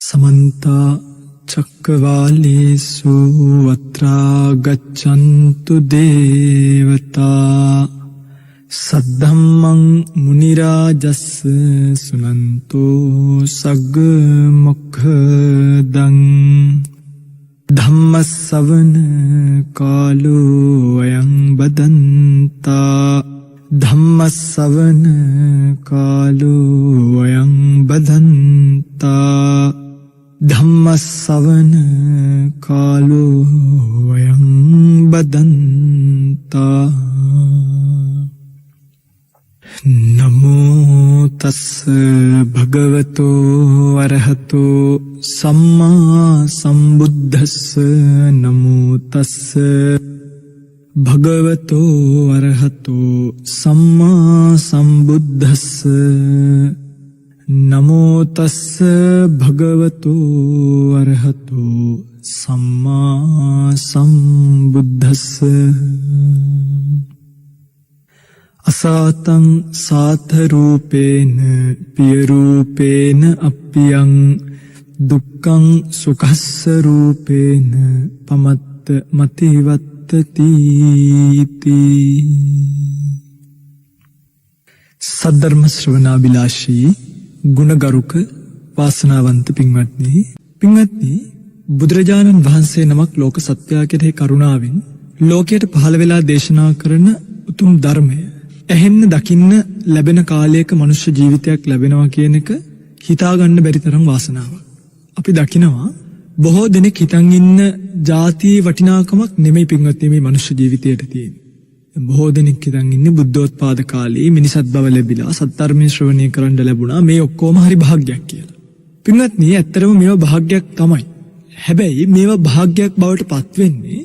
समन्ता चक्रवालेषु अत्रा गच्छन्तु देवता सद्धम्मं मुनिराजस्स सुनन्तो सग्मुखदं धम्मस्सवन कालो अयं बदन्ता धम्मस्सवन कालो अयं बदन्ता धम्मस्सवन कालो अयं बदन्ता नमो तस्स भगवतो अरहतो सम्मा सम्बुद्धस्स नमो तस्स भगवतो अरहतो सम्मा सम्बुद्धस्स नमो तस्स भगवतो अरहतो सम्मा सम्बुद्धस्स असातं साथरूपेण पियरूपेण अप्यं दुःखं सुखस्स रूपेण पमत्त मतिवत्तति सद्धर्म श्रवणाभिलाषी गुणगरुक वासनावंत පින්වත්නි බුදුරජාණන් වහන්සේ නමක් ලෝක සත්‍යය කෙරෙහි කරුණාවෙන් ලෝකයට පහළ වෙලා දේශනා කරන උතුම් ධර්මය ඇහෙන්න දකින්න ලැබෙන කාලයක මනුෂ්‍ය ජීවිතයක් ලැබෙනවා කියන එක හිතා ගන්න බැරි තරම් වාසනාවක්. අපි දකිනවා බොහෝ දෙනෙක් හිතන් ඉන්න ජාතියේ වටිනාකමක් නෙමෙයි පින්වත්නි මේ මනුෂ්‍ය ජීවිතයට තියෙන්නේ. බොහෝ දෙනෙක් හිතන් ඉන්නේ බුද්ධෝත්පාද කාලේ මිනිසත් බව ලැබිලා සත්‍ධර්මයේ ශ්‍රවණය කරන්න ලැබුණා මේ ඔක්කොම හරි භාග්යක් කියලා. පින්වත්නි ඇත්තටම මේවා භාග්යක් තමයි. හැබැයි මේවා භාග්යක් බවට පත් වෙන්නේ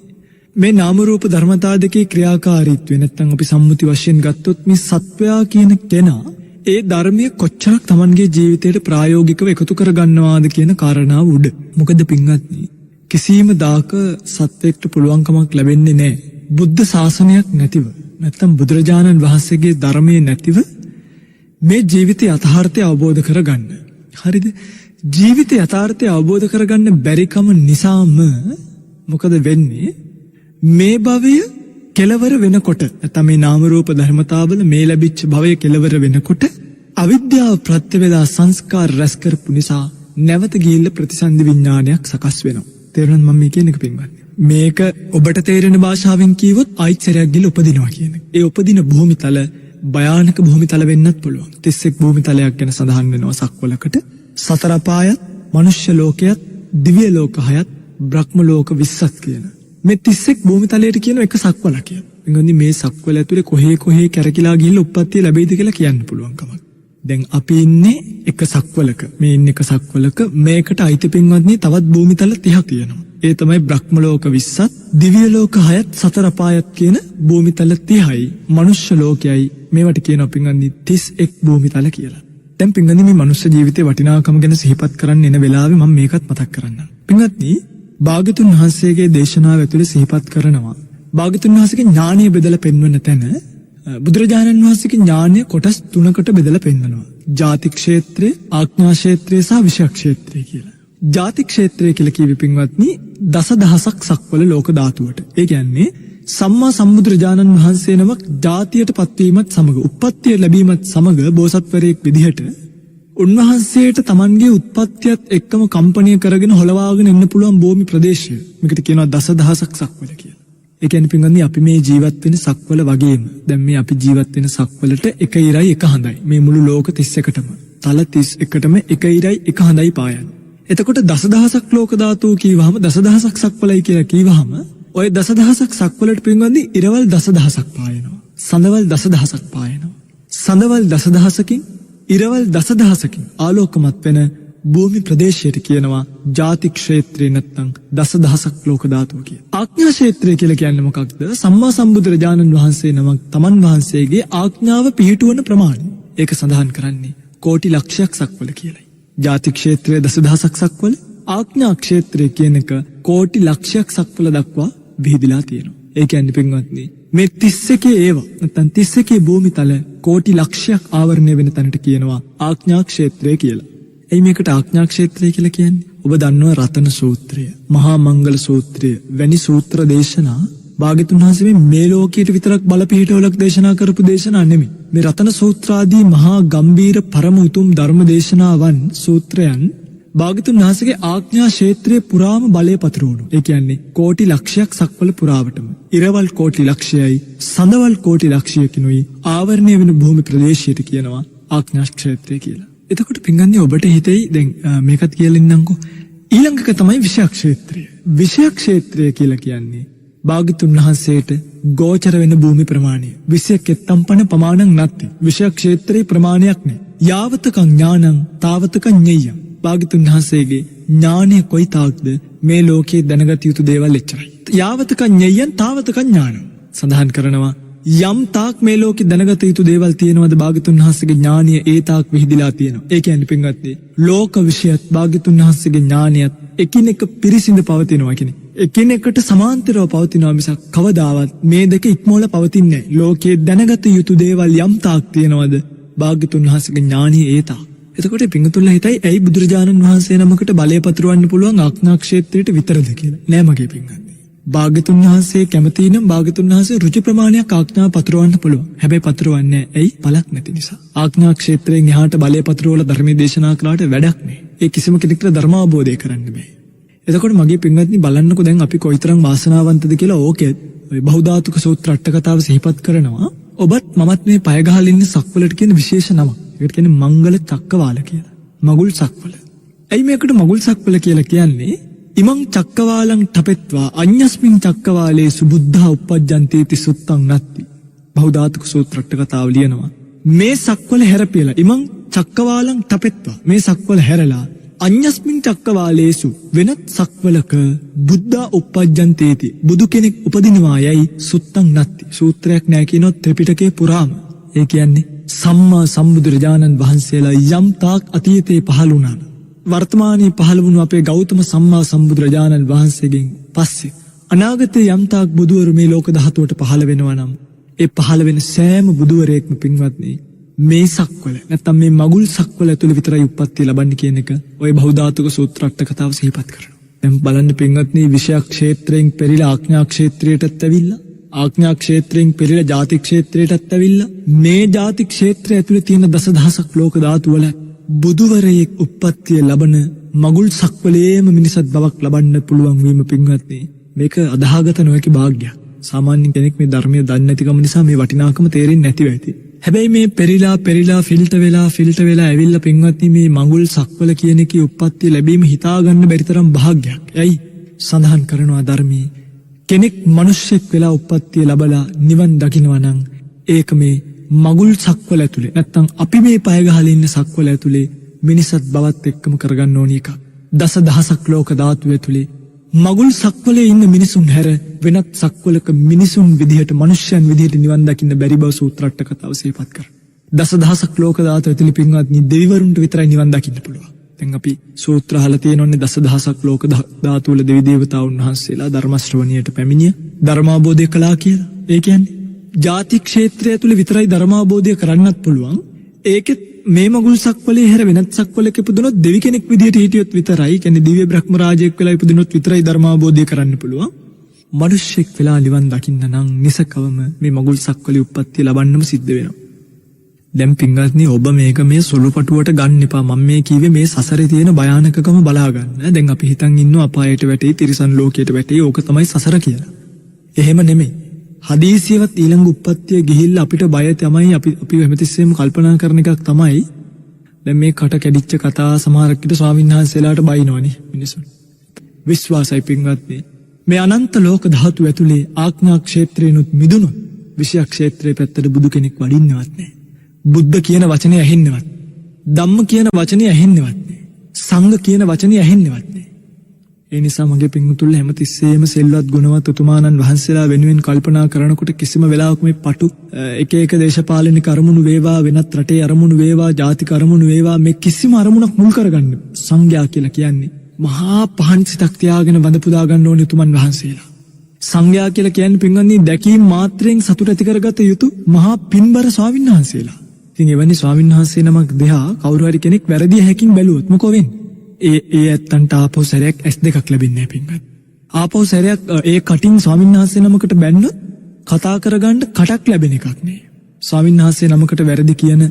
මේ නාම රූප ධර්මතා දෙකේ ක්‍රියාකාරීත්වය නැත්නම් අපි සම්මුති වශයෙන් ගත්තොත් මේ සත්වයා කියන කෙනා ඒ ධර්මයේ කොච්චරක් Tamanගේ ජීවිතයට ප්‍රායෝගිකව එකතු කර ගන්නවාද කියන කාරණාව උඩ. මොකද පින්වත්නි කිසිම දාක සත්වෙක්ට පුළුවන්කමක් ලැබෙන්නේ නැහැ. බුද්ධ ශාසනයක් නැතිව නැත්නම් බුදුරජාණන් වහන්සේගේ ධර්මයේ නැතිව මේ ජීවිතයේ යථාර්ථය අවබෝධ කරගන්න. හරිද? ජීවිතයේ යථාර්ථය අවබෝධ කරගන්න බැරිකම නිසාම මොකද වෙන්නේ? මේ භවය කෙලවර වෙනකොට නැත්නම් මේ නාම රූප ධර්මතාවල මේ ලැබිච්ච භවය කෙලවර වෙනකොට අවිද්‍යාව ප්‍රත්‍ය වේලා සංස්කාර රැස් කරපු නිසා නැවත ගිහිල්ලා ප්‍රතිසන්දි විඥානයක් සකස් වෙනවා. තේරුණාද මම මේ කියන එක පින්වත්නි? මේක ඔබට තේරෙන භාෂාවෙන් කිව්වොත් ආයිත්සරයක් ගිහිල්ලා උපදිනවා කියන එක. ඒ උපදින භූමිතල භයානක භූමිතල වෙන්නත් පුළුවන්. 31 භූමිතලයක් ගැන සඳහන් වෙනවා සක්වලකට. සතර පායත්, මනුෂ්‍ය ලෝකයත්, දිව්‍ය ලෝක 6ත්, බ්‍රහ්ම ලෝක 20ක් කියන. මේ 31 භූමිතලයට කියන එක සක්වල කියන. එංගොන්දි මේ සක්වල ඇතුලේ කොහේ කැරකිලා ගිහිල්ලා උප්පත්තිය ලැබෙයිද කියලා කියන්න පුළුවන් කමක්. දැන් අපි ඉන්නේ එක සක්වලක. මේ ඉන්නේ එක සක්වලක. මේකට අයිති පින්වත්නි තවත් භූමිතල 30ක් තියෙනවා. ඒ තමයි බ්‍රහ්ම ලෝක 20ත්, දිව්‍ය ලෝක 6ත්, සතර පායත් කියන භූමිතල 30යි, මනුෂ්‍ය ලෝකයයි. මේවට කියනවා පින්වත්නි 31 භූමිතල කියලා. දැන් පින්වත්නි මේ මනුෂ්‍ය ජීවිතේ වටිනාකම ගැන සිහිපත් කරන්න එන වෙලාවේ මම මේකත් මතක් කරන්නම්. පින්වත්නි භාග්‍යතුන් වහන්සේගේ දේශනාව ඇතුලේ සිහිපත් කරනවා. භාග්‍යතුන් වහන්සේගේ ඥානීය බෙදලා පෙන්වන තැන බුදුරජාණන් වහන්සේගේ ඥානය කොටස් 3කට බෙදලා පෙන්වනවා. ජාති ක්ෂේත්‍රය, ආඥා ක්ෂේත්‍රය සහ විෂය ක්ෂේත්‍රය කියලා. ජාති ක්ෂේත්‍රය කියලා කියවි පින්වත්නි දසදහසක් සක්වල ලෝක ධාතුවට. ඒ කියන්නේ සම්මා සම්බුදුරජාණන් වහන්සේ නමක් ජාතියට පත්වීමත් සමග, උප්පත්තිය ලැබීමත් සමග බෝසත්වරයෙක් විදිහට උන්වහන්සේට Tamanගේ උත්පත්තියත් එක්කම කම්පණය කරගෙන හොලවාගෙන ඉන්න පුළුවන් භූමි ප්‍රදේශය. මේකට කියනවා දසදහසක් සක්වල කියලා. ඒ කියන්නේ පින්වත්නි අපි මේ ජීවත් වෙන සක්වල වගේම දැන් මේ අපි ජීවත් වෙන සක්වලට එක ඉරයි එක හඳයි. මේ මුළු ලෝක 31ටම තල 31ටම එක ඉරයි එක හඳයි පායන්නේ. එතකොට දසදහසක් ලෝක ධාතු කීවහම දසදහසක් සක්වලයි කියලා කීවහම ඔය දසදහසක් සක්වලට පින්වත්නි ඉරවල් දසදහසක් පායනවා. සඳවල් දසදහසක් පායනවා. සඳවල් දසදහසකින් ඉරවල් දසදහසකින් ආලෝකමත් වෙන භූමි ප්‍රදේශයට කියනවා ජාති ක්ෂේත්‍රය නැත්නම් දසදහසක් ලෝක ධාතුව කියලා. ආඥා ක්ෂේත්‍රය කියලා කියන්නේ මොකක්ද? සම්මා සම්බුදුරජාණන් වහන්සේ නමක් තමන් වහන්සේගේ ආඥාව පිහිටුවන ප්‍රමාණය. ඒක සඳහන් කරන්නේ කෝටි ලක්ෂයක් සක්වල කියලායි. ජාති ක්ෂේත්‍රයේ දසදහසක් සක්වල, ආඥා ක්ෂේත්‍රය කියන එක කෝටි ලක්ෂයක් සක්වල දක්වා විහිදලා තියෙනවා. ඒ කියන්නේ පින්වත්නි මේ 31 ඒවා නැත්නම් 31 භූමිතල කෝටි ලක්ෂයක් ආවරණය වෙන තැනට කියනවා ආඥා ක්ෂේත්‍රය කියලා. ඇයි මේකට ආඥා ක්ෂේත්‍රය කියලා කියන්නේ? ඔබ දන්නවා රතන සූත්‍රය, මහා මංගල සූත්‍රය වැනි සූත්‍ර දේශනා භාග්‍යතුන් වහන්සේ මේ ලෝකයට විතරක් බලපිහිටවලක් දේශනා කරපු දේශනා නෙමෙයි. මේ රතන සූත්‍රාදී මහා ගම්බීර පරම උතුම් ධර්ම දේශනාවන් සූත්‍රයන් භාග්‍යතුන් වහන්සේගේ ආඥා ක්ෂේත්‍රයේ පුරාම බලය පතුරවනු. ඒ කියන්නේ කෝටි ලක්ෂයක් සක්වල පුරාවටම ඉරවල් කෝටි ලක්ෂයයි සඳවල් කෝටි ලක්ෂයකිනුයි ආවරණය වෙන භූමි ප්‍රදේශයට කියනවා ආඥා ක්ෂේත්‍රය කියලා. එතකොට පින්ගන්නේ ඔබට හිතෙයි දැන් මේකත් කියලා ඉන්නම්කෝ. ඊළඟක තමයි විෂය ක්ෂේත්‍රය. විෂය ක්ෂේත්‍රය කියලා කියන්නේ භාග්‍යතුන් වහන්සේට ගෝචර වෙන භූමි ප්‍රමාණය 20 කෙත්තම්පන ප්‍රමාණයක් නැති විෂය ක්ෂේත්‍රයේ ප්‍රමාණයක් නේ. යාවතක ඥානං තාවතක ඤෙය්‍යං. භාග්‍යතුන් වහන්සේගේ ඥානය කොයි තාක්ද මේ ලෝකේ දැනගත යුතු දේවල් එච්චරයි. යාවතක ඤෙය්‍යං තාවතක ඥානං සඳහන් කරනවා යම් තාක් මේ ලෝකේ දැනගත යුතු දේවල් තියෙනවද භාග්‍යතුන් වහන්සේගේ ඥානය ඒ තාක් විහිදිලා තියෙනවා. ඒ කියන්නේ පින්වත්නි ලෝක විෂයත් භාග්‍යතුන් වහන්සේගේ ඥානයත් එකිනෙක පිරිසිඳ පවතිනවා කියන්නේ. එකිනෙකට සමාන්තරව පවතිනවා මිසක් කවදාවත් මේ දෙක ඉක්මවලා පවතින්නේ නැහැ. ලෝකේ දැනගත යුතු දේවල් යම් තාක් තියෙනවද භාග්‍යතුන් වහන්සේගේ ඥානය ඒ තාක්. එතකොට පිංගුතුල්ලා හිතයි ඇයි බුදුරජාණන් වහන්සේ නමකට බලය පතුරවන්න පුළුවන් ආඥා ක්ෂේත්‍රයට විතරද කියලා. නෑ මගේ පිංගන්නේ. භාග්‍යතුන් වහන්සේ කැමති නම් භාග්‍යතුන් වහන්සේ රුචි ප්‍රමාණයක් ආඥා පතුරවන්න පුළුවන්. හැබැයි පතුරවන්නේ ඇයි? පළක් නැති නිසා. ආඥා ක්ෂේත්‍රයෙන් එහාට බලය පතුරවලා ධර්මයේ දේශනා කළාට වැඩක් නෑ. ඒ කිසිම කෙනෙකුට ධර්ම අවබෝධය කරන්න බෑ. එතකොට මගේ පිංගුත්නි බලන්නකෝ දැන් අපි කොයිතරම් වාසනාවන්තද කියලා ඕකේ ඔය බහුධාතුක සූත්‍ර අට කතාව සිහිපත් කරනවා. ඔබත් මමත් මේ පය ගහලා ඉන්න සක්වලට කියන විශේෂ නමක්. ඒකට කියන්නේ මංගල චක්කවාල කියලා. මගුල් සක්වල. ඇයි මේකට මගුල් සක්වල කියලා කියන්නේ? ඉමං චක්කවාලං තපෙත්වා අඤ්ඤස්මින් චක්කවාලේ සුබුද්ධා උප්පජ්ජන්තේති සුත්තං නත්ති. බහුධාතුක සූත්‍ර අට කතාව ලියනවා. මේ සක්වල හැරපියලා ඉමං චක්කවාලං තපෙත්වා මේ සක්වල හැරලා අඤ්ඤස්මින් චක්කවාලේසු වෙනත් සක්වලක බුද්ධා උප්පජ්ජන්තේති බුදු කෙනෙක් උපදිනවා යයි සුත්තං නත්ති. සූත්‍රයක් නැහැ කියනොත් ත්‍රිපිටකේ පුරාම. ඒ කියන්නේ සම්මා සම්බුදුරජාණන් වහන්සේලා යම් තාක් අතීතේ පහළ වුණා. වර්තමානයේ පහළ වුණු අපේ ගෞතම සම්මා සම්බුදුරජාණන් වහන්සේගෙන් පස්සේ අනාගතයේ යම් තාක් බුදුවරු මේ ලෝක ධාතුවට පහළ වෙනවා නම් ඒ පහළ වෙන සෑම බුදුවරයෙක්ම පින්වත්නි මේ සක්වල නැත්තම් මේ මගුල් සක්වල ඇතුළේ විතරයි උප්පත්තිය ලබන්නේ කියන එක ඔය බහුධාතුක සූත්‍ර අට කතාව සිහිපත් කරනවා. දැන් බලන්න පින්වත්නි විෂය ක්ෂේත්‍රයෙන් පෙරිලා ආඥා ක්ෂේත්‍රයටත් ඇවිල්ලා ආඥා ක්ෂේත්‍රයෙන් පෙරිලා ජාති ක්ෂේත්‍රයටත් ඇවිල්ලා මේ ජාති ක්ෂේත්‍රය ඇතුළේ තියෙන දසදහසක් ලෝක ධාතු වල බුදුවරයෙක් උප්පත්තිය ලබන මගුල් සක්වලේම මිනිසත් බවක් ලබන්න පුළුවන් වීම පින්වත්නි මේක අදාහගත නොහැකි වාග්යක්. සාමාන්‍ය කෙනෙක් මේ ධර්මය දන්නේ නැතිකම නිසා මේ වටිනාකම තේරෙන්නේ නැතිව ඇති. හැබැයි මේ පෙරිලා ෆිල්ටර් වෙලා ඇවිල්ලා පින්වත්නි මේ මඟුල් සක්වල කියන එකේ උප්පත්තිය ලැබීම හිතා ගන්න බැරි තරම් භාග්යක්. ඇයි? සඳහන් කරනවා ධර්මයේ කෙනෙක් මිනිස්සෙක් වෙලා උප්පත්තිය ලැබලා නිවන් දකින්නවා නම් ඒක මේ මඟුල් සක්වල ඇතුලේ නැත්තම් අපි මේ පය ගහලා ඉන්න සක්වල ඇතුලේ මිනිසත් බවත් එක්කම කරගන්න ඕනි එකක්. දසදහසක් ලෝක ධාතු ඇතුලේ මගුල් සක්වලේ ඉන්න මිනිසුන් හැර වෙනත් සක්වලක මිනිසුන් විදිහට මිනිස්යන් විදිහට නිවන් දකින්න බැරි බව සූත්‍ර අට කතාව සිහිපත් කරනවා. දසදහසක් ලෝක ධාතු ඇතුලේ පින්වත්නි දෙවිවරුන්ට විතරයි නිවන් දකින්න පුළුවන්. දැන් අපි සූත්‍ර අහලා තියෙනෝනේ දසදහසක් ලෝක ධාතු වල දෙවි දේවතාවුන් වහන්සේලා ධර්ම ශ්‍රවණියට පැමිණිය ධර්මාබෝධය කළා කියලා. ඒ කියන්නේ ජාති ක්ෂේත්‍රය ඇතුලේ විතරයි ධර්මාබෝධය කරන්නත් පුළුවන්. ඒකෙත් මේ මගුල් සක්වලේ හැර වෙනත් සක්වලක ඉපදුනොත් දෙවි කෙනෙක් විදිහට හිටියොත් විතරයි කියන්නේ දිව්‍ය බ්‍රහ්ම රාජයෙක් වෙලා ඉපදුනොත් විතරයි ධර්මාබෝධය කරන්න පුළුවන්. මිනිස්සෙක් වෙලා නිවන් දකින්න නම් නිසකවම මේ මගුල් සක්වලේ උප්පත්තිය ලබන්නම සිද්ධ වෙනවා. දැන් පින්වත්නි ඔබ මේක මේ සුළුපටුවට ගන්න එපා. මම මේ කිව්වේ මේ සසරේ තියෙන භයානකකම බලා ගන්න. දැන් අපි හිතන් ඉන්නවා අපායට වැටේ, තිරිසන් ලෝකයට වැටේ. ඕක තමයි සසර කියලා. එහෙම නෙමෙයි. හදීසියවත් ඊළඟ උප්පත්තිය ගිහිල්ලා අපිට බය තමයි අපි හැමතිස්සෙම කල්පනා කරන එකක් තමයි දැන් මේ කට කැඩිච්ච කතා සමහරක් විට ස්වාමීන් වහන්සේලාට බයිනවනේ මිනිසුන්. විශ්වාසයි පින්වත්නි මේ අනන්ත ලෝක ධාතු ඇතුලේ ආඥා ක්ෂේත්‍රේනුත් මිදුණොත් විෂය ක්ෂේත්‍රයේ පැත්තට බුදු කෙනෙක් වඩින්නවත් නැහැ. බුද්ධ කියන වචනේ ඇහෙන්නවත්. ධම්ම කියන වචනේ ඇහෙන්නවත් නැහැ. සංඝ කියන වචනේ ඇහෙන්නවත් නැහැ. ඒ නිසා මගේ පින්තුල්ල හැමතිස්සෙම සෙල්වත් ගුණවත් උතුමාණන් වහන්සේලා වෙනුවෙන් කල්පනා කරනකොට කිසිම වෙලාවක මේ පටු එක දේශපාලනික අරමුණු වේවා වෙනත් රටේ අරමුණු වේවා ජාතික අරමුණු වේවා මේ කිසිම අරමුණක් මුල් කරගන්න සංඝයා කියලා කියන්නේ මහා පහන් සිතක් තියාගෙන වඳ පුදා ගන්න ඕනේ උතුමන් වහන්සේලා. සංඝයා කියලා කියන්නේ පින්වත්නි දැකීම් මාත්‍රයෙන් සතුට ඇති කරගත යුතු මහා පින්බර ස්වාමීන් වහන්සේලා. ඉතින් එවැනි ස්වාමීන් වහන්සේ නමක් දෙහා කවුරු හරි කෙනෙක් වැරදිය හැකින් බැලුවොත් මොකෝ වෙන්නේ? ඒ ඇත්තන්ට ආපහු සැරයක් S2ක් ලැබෙන්නේ නැහැ පින්වත්. ආපහු සැරයක් ඒ කටින් ස්වාමීන් වහන්සේ නමකට බැන්නොත් කතා කරගන්න කටක් ලැබෙන එකක් නේ. ස්වාමීන් වහන්සේ නමකට වැරදි කියන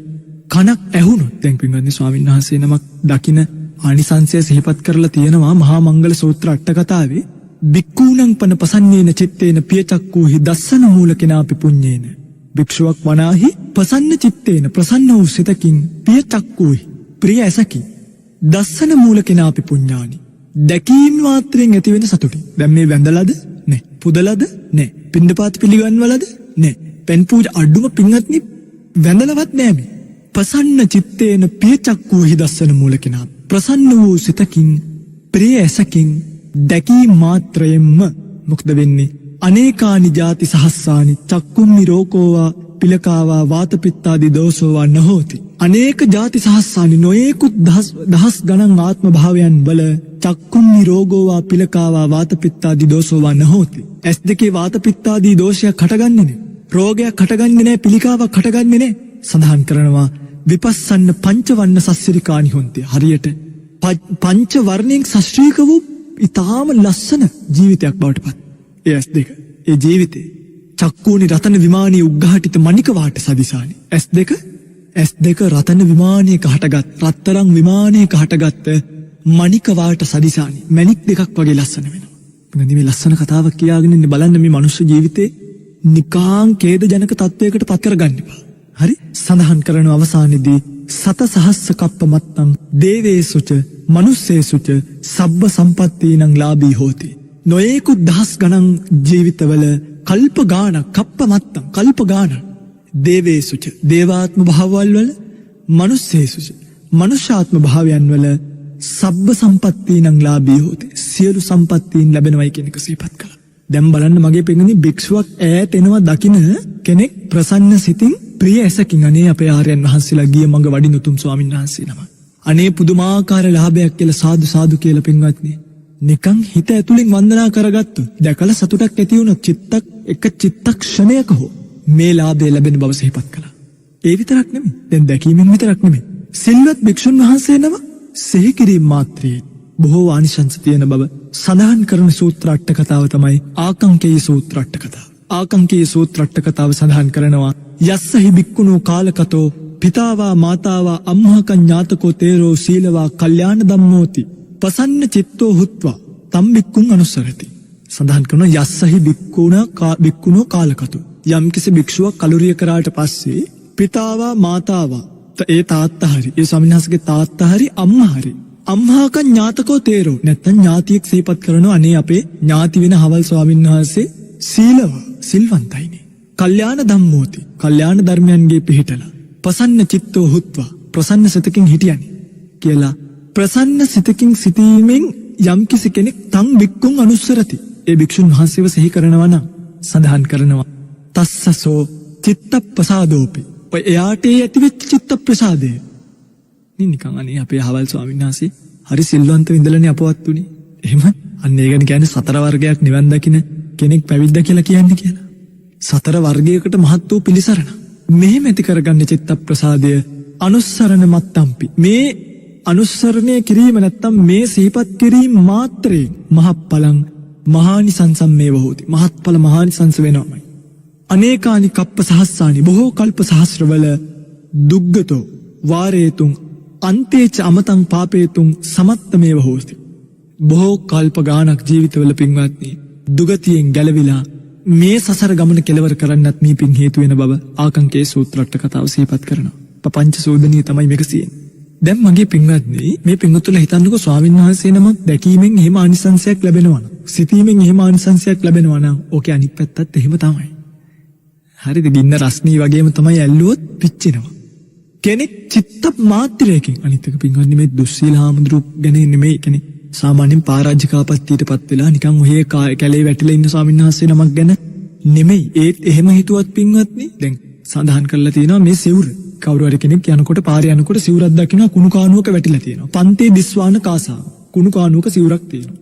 කනක් ඇහුනොත් දැන් පින්වත්නි ස්වාමීන් වහන්සේ නමක් දකින ආනිසංසය සිහිපත් කරලා තියෙනවා මහා මංගල සූත්‍ර අට කතාවේ බික්කූණං පන පසන්නේන චිත්තේන පියචක්කූහි දස්සන මූලකෙනාපි පුඤ්ඤේන භික්ෂුවක් වනාහි ප්‍රසන්න චිත්තේන ප්‍රසන්න වූ සිතකින් පියචක්කූහි ප්‍රිය ඇසකින් දස්සන මූලකෙනාපි පුඤ්ඤානි දැකීම මාත්‍රයෙන් ඇති වෙන සතුටින්. දැන් මේ වැඳලාද නැහැ, පුදලාද නැහැ, පින්ඩපාත පිළිගන්වලාද නැහැ, පෙන් පූජා අඩුම පින්වත්නි වැඳලවත් නැහැ මේ. ප්‍රසන්න චිත්තේන පියචක්කූහි දස්සන මූලකෙනා ප්‍රසන්න වූ සිතකින් ප්‍රිය ඇසකින් දැකීම මාත්‍රයෙන්ම මොකද වෙන්නේ? අනේකානි ජාති සහස්සානි චක්කුම්මි රෝකෝවා පිලකාවා වාතපිත්තාදී දෝෂෝවා නහෝති. අනේක ජාති සහස්සානි නොයෙකුත් දහස් ගණන් ආත්ම භාවයන් වල චක්කුම්මි රෝගෝවා පිලකාවා වාතපිත්තාදී දෝෂෝවා නහෝති. S2 වාතපිත්තාදී දෝෂයක් හටගන්නේ නැහැ, රෝගයක් හටගන්නේ නැහැ, පිළිකාවක් හටගන්නේ නැහැ. සඳහන් කරනවා විපස්සන්න පංචවන්න සස්සිරිකානි හොන්ති. හරියට පංච වර්ණයෙන් සශ්‍රීක වූ ඊටාම ලස්සන ජීවිතයක් බවට පත්. ඒ S2 ඒ ජීවිතේ චක්කූනි රතන විමානී උග්ඝාටිත මණික වාට සදිසානි. S2 රතන විමානයක හටගත් රත්තරන් විමානයක හටගත් මණික වාට සදිසානි. මණික් දෙකක් වගේ ලස්සන වෙනවා. මොකද මේ ලස්සන කතාවක් කියාගෙන ඉන්නේ බලන්න මේ මනුස්ස ජීවිතේ නිකාං ඛේද ජනක තත්වයකට පත් කරගන්න එපා. හරි සඳහන් කරන අවසානයේදී සත සහස්ස කප්ප මත්තං දේවේසුච මනුස්සේසුච සබ්බ සම්පත්තීනං ලාභී හෝති. නොයෙකුත් දහස් ගණන් ජීවිතවල කල්ප ගානක් කප්ප මත්තං කල්ප ගානක් දේවේසුච දේවාත්ම භාවවල වල මනුස්සේසුච මනුෂ්‍යාත්ම භාවයන් වල සබ්බ සම්පත්තීනං ලාභී හෝති. සියලු සම්පත්තීන් ලැබෙනවයි කියන එක සිහිපත් කළා. දැන් බලන්න මගේ පින්වත්නි භික්ෂුවක් ඈත එනවා දකින කෙනෙක් ප්‍රසන්න සිතින් ප්‍රිය ඇසකින් අනේ අපේ ආර්යයන් වහන්සේලා ගිය මඟ වඩින උතුම් ස්වාමීන් වහන්සේ නම. අනේ පුදුමාකාර ලාභයක් කියලා සාදු සාදු කියලා පින්වත්නි. නිකන් හිත ඇතුලෙන් වන්දනා කරගත්තු. දැකලා සතුටක් ඇති වුණොත් එක චිත්තක්ෂණයක හෝ මේ ලාභය ලැබෙන බව සිහිපත් කළා. ඒ විතරක් නෙමෙයි. දැන් දැකීමෙන් විතරක් නෙමෙයි. සිල්වත් භික්ෂුන් වහන්සේ නම සිහි කිරීම මාත්‍රයේ බොහෝ ආනිශංස තියෙන බව සඳහන් කරන සූත්‍ර අට කතාව තමයි ආකංකේය සූත්‍ර අට කතාව. ආකංකේය සූත්‍ර අට කතාව සඳහන් කරනවා යස්සහි බික්කුණෝ කාලකතෝ පිතාවා මාතාවා අම්මහකං ඥාතකෝ තේරෝ සීලවා කල්යාණ ධම්මෝති පසන්න චිත්තෝ හුත්වා තම් බික්කුං අනුස්සරති. සඳහන් කරනවා යස්සහි බික්කුණෝ කාලකතෝ යම්කිසි භික්ෂුවක් කලුරිය කරාට පස්සේ පිතාවා මාතාවා ඒ තාත්තා හරි ඒ ස්වාමීන් වහන්සේගේ තාත්තා හරි අම්මා හරි අම්හාකං ඥාතකෝ තේරෝ නැත්තම් ඥාතියෙක් සිහිපත් කරනවා අනේ අපේ ඥාති වෙන හවල් ස්වාමීන් වහන්සේ සිල්වන්තයිනේ. කල්යාණ ධම්මෝති කල්යාණ ධර්මයන්ගේ පිහිටලා ප්‍රසන්න චිත්තෝ හුත්වා ප්‍රසන්න සිතකින් හිටියනි කියලා ප්‍රසන්න සිතකින් සිටීමෙන් යම්කිසි කෙනෙක් තං බික්කුං අනුස්සරති ඒ භික්ෂුන් වහන්සේව සිහි කරනවා නම් සඳහන් කරනවා තස්සසෝ චිත්තප්පසාදෝපි ඔය එයාට ඇතිවෙච්ච චිත්ත ප්‍රසාදය නිකන් අනේ අපේ හවල් ස්වාමීන් වහන්සේ හරි සිල්වන්තව ඉඳලානේ අපවත් උනේ. එහෙම අන්න ඒ කියන්නේ සතර වර්ගයක් නිවන් දකින්න කෙනෙක් පැවිද්ද කියලා කියන්නේ කියලා. සතර වර්ගයකට මහත් වූ පිළිසරණ. මෙහෙම ඇති කරගන්න චිත්ත ප්‍රසාදය අනුස්සරණ මත්තම්පි. මේ අනුස්සරණය කිරීම නැත්තම් මේ සිහිපත් කිරීම මාත්‍රයෙන් මහප්ඵලං මහානිසංසම් මේව හොති. මහත්ඵල මහානිසංස වෙනවමයි. අනේකානි කප්ප සහස්සානි බොහෝ කල්ප සහස්‍රවල දුග්ගතෝ වාරේතුං අන්තේච අමතං පාපේතුං සමත්තමේව හෝති. බොහෝ කල්ප ගානක් ජීවිතවල පින්වත්නි දුගතියෙන් ගැලවිලා මේ සසර ගමන කෙලවර කරන්නත් මේ පින් හේතු වෙන බව ආකංකේ සූත්‍ර අට කතාව සිහිපත් කරනවා. පංච සෝදනීය තමයි මේක තියෙන්නේ. දැන් මගේ පින්වත්නි මේ පින්වතුල හිතන්නකෝ ස්වාමීන් වහන්සේ නමක් දැකීමෙන් එහෙම ආනිසංසයක් ලැබෙනවා නම් සිතීමෙන් එහෙම ආනිසංසයක් ලැබෙනවා නම් ඕකේ අනිත් පැත්තත් එහෙම තමයි. හරිද? ගින්න රස්නී වගේම තමයි ඇල්ලුවොත් පිච්චෙනවා. කෙනෙක් චිත්ත මාත්‍රයකින් අනිත් එක පින්වත්නි මේ දුස්සීල හාමුදුරු ගැන නෙමෙයි කියන්නේ සාමාන්‍යයෙන් පරාජිකාපත්තියටපත් වෙලා නිකන් ඔහේ කැලේ වැටිලා ඉන්න ස්වාමීන් වහන්සේ නමක් ගැන නෙමෙයි. ඒත් එහෙම හිතුවත් පින්වත්නි දැන් සඳහන් කරලා තියෙනවා මේ සිවුර කවුරු හරි කෙනෙක් යනකොට පාරේ යනකොට සිවුරක් දකිනවා කුණු කානුවක වැටිලා තියෙනවා. පන්තේ දිස්වාන කාසාව කුණු කානුවක සිවුරක් තියෙනවා.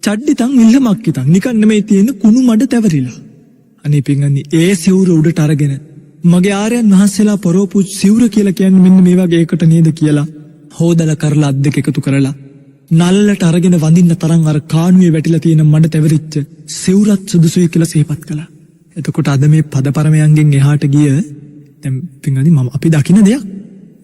චඩ්ඩිතන් ඉල්ලමක් ඉතන් නිකන් නෙමෙයි තියෙන කුණු මඩ තැවරිලා. අනේ පින්වත්නි ඒ සිවුර උඩට අරගෙන මගේ ආර්යයන් වහන්සේලා පොරෝපු සිවුර කියලා කියන්නේ මෙන්න මේ වගේ එකට නේද කියලා හොදලා කරලා අත් දෙක එකතු කරලා නල්ලට අරගෙන වඳින්න තරම් අර කාණුවේ වැටිලා තියෙන මඩ තැවරිච්ච සිවුරත් සුදුසුයි කියලා සිහිපත් කළා. එතකොට අද මේ පදපරමයන්ගෙන් එහාට ගිය දැන් පින්වත්නි මම අපි දකින දෙයක්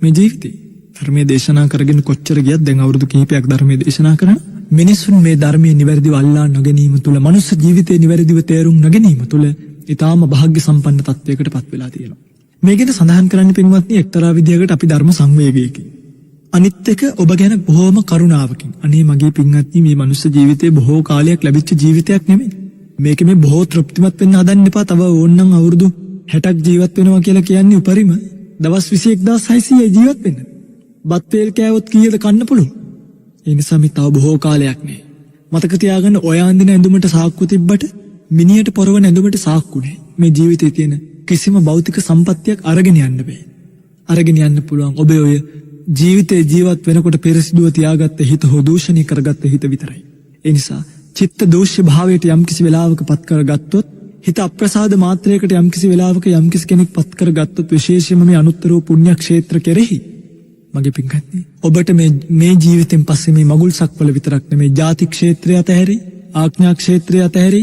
මේ ජීවිතේ ධර්මයේ දේශනා කරගෙන කොච්චර ගියත් දැන් අවුරුදු කිහිපයක් ධර්මයේ දේශනා කරන මිනිසුන් මේ ධර්මයේ නිවැරදිව අල්ලා නොගැනීම තුල මනුස්ස ජීවිතේ නිවැරදිව තේරුම් නොගැනීම තුල ඊටාම භාග්‍ය සම්පන්න තත්වයකටපත් වෙලා තියෙනවා. මේකෙන් සඳහන් කරන්න පින්වත්නි එක්තරා විදියකට අපි ධර්ම සංවේගයකින් අනිත් එක ඔබ ගැන බොහොම කරුණාවකින් අනේ මගේ පින්වත්නි මේ මනුස්ස ජීවිතේ බොහෝ කාලයක් ලැබිච්ච ජීවිතයක් නෙමෙයි. මේක මේ බොහෝ තෘප්තිමත් වෙන්න හදන්න එපා. තව ඕන්නම් අවුරුදු 60ක් ජීවත් වෙනවා කියලා කියන්නේ උපරිම දවස් 21600 ජීවත් වෙන්න. බත් වේල් කෑවොත් කීයද කන්න පුළුවන්. ඒ නිසා මේ තව බොහෝ කාලයක් නේ. මතක තියාගන්න ඔය අඳින ඇඳුමට සාක්කු තිබ්බට මිනියට පොරවන ඇඳුමට සාක්කු නෑ. මේ ජීවිතේ තියෙන කිසිම භෞතික සම්පත්තියක් අරගෙන යන්න බෑ. අරගෙන යන්න පුළුවන් ඔබේ ඔය ජීවිතේ ජීවත් වෙනකොට පෙරසිදුව තියාගත්ත හිත හෝ දූෂණය කරගත්ත හිත විතරයි. ඒ නිසා චිත්ත දෝෂ්‍ය භාවයට යම්කිසි වෙලාවක පත් කරගත්තොත් හිත අප්‍රසාද මාත්‍රයකට යම්කිසි වෙලාවක යම්කිසි කෙනෙක් පත් කරගත්තොත් විශේෂයෙන්ම මේ අනුත්තර වූ පුණ්‍ය ක්ෂේත්‍ර කෙරෙහි මගේ පින්කත්නි ඔබට මේ ජීවිතෙන් පස්සේ මේ මගුල් සක්වල විතරක් නෙමේ ජාති ක්ෂේත්‍රය අතහැරි ආඥා ක්ෂේත්‍රය අතහැරි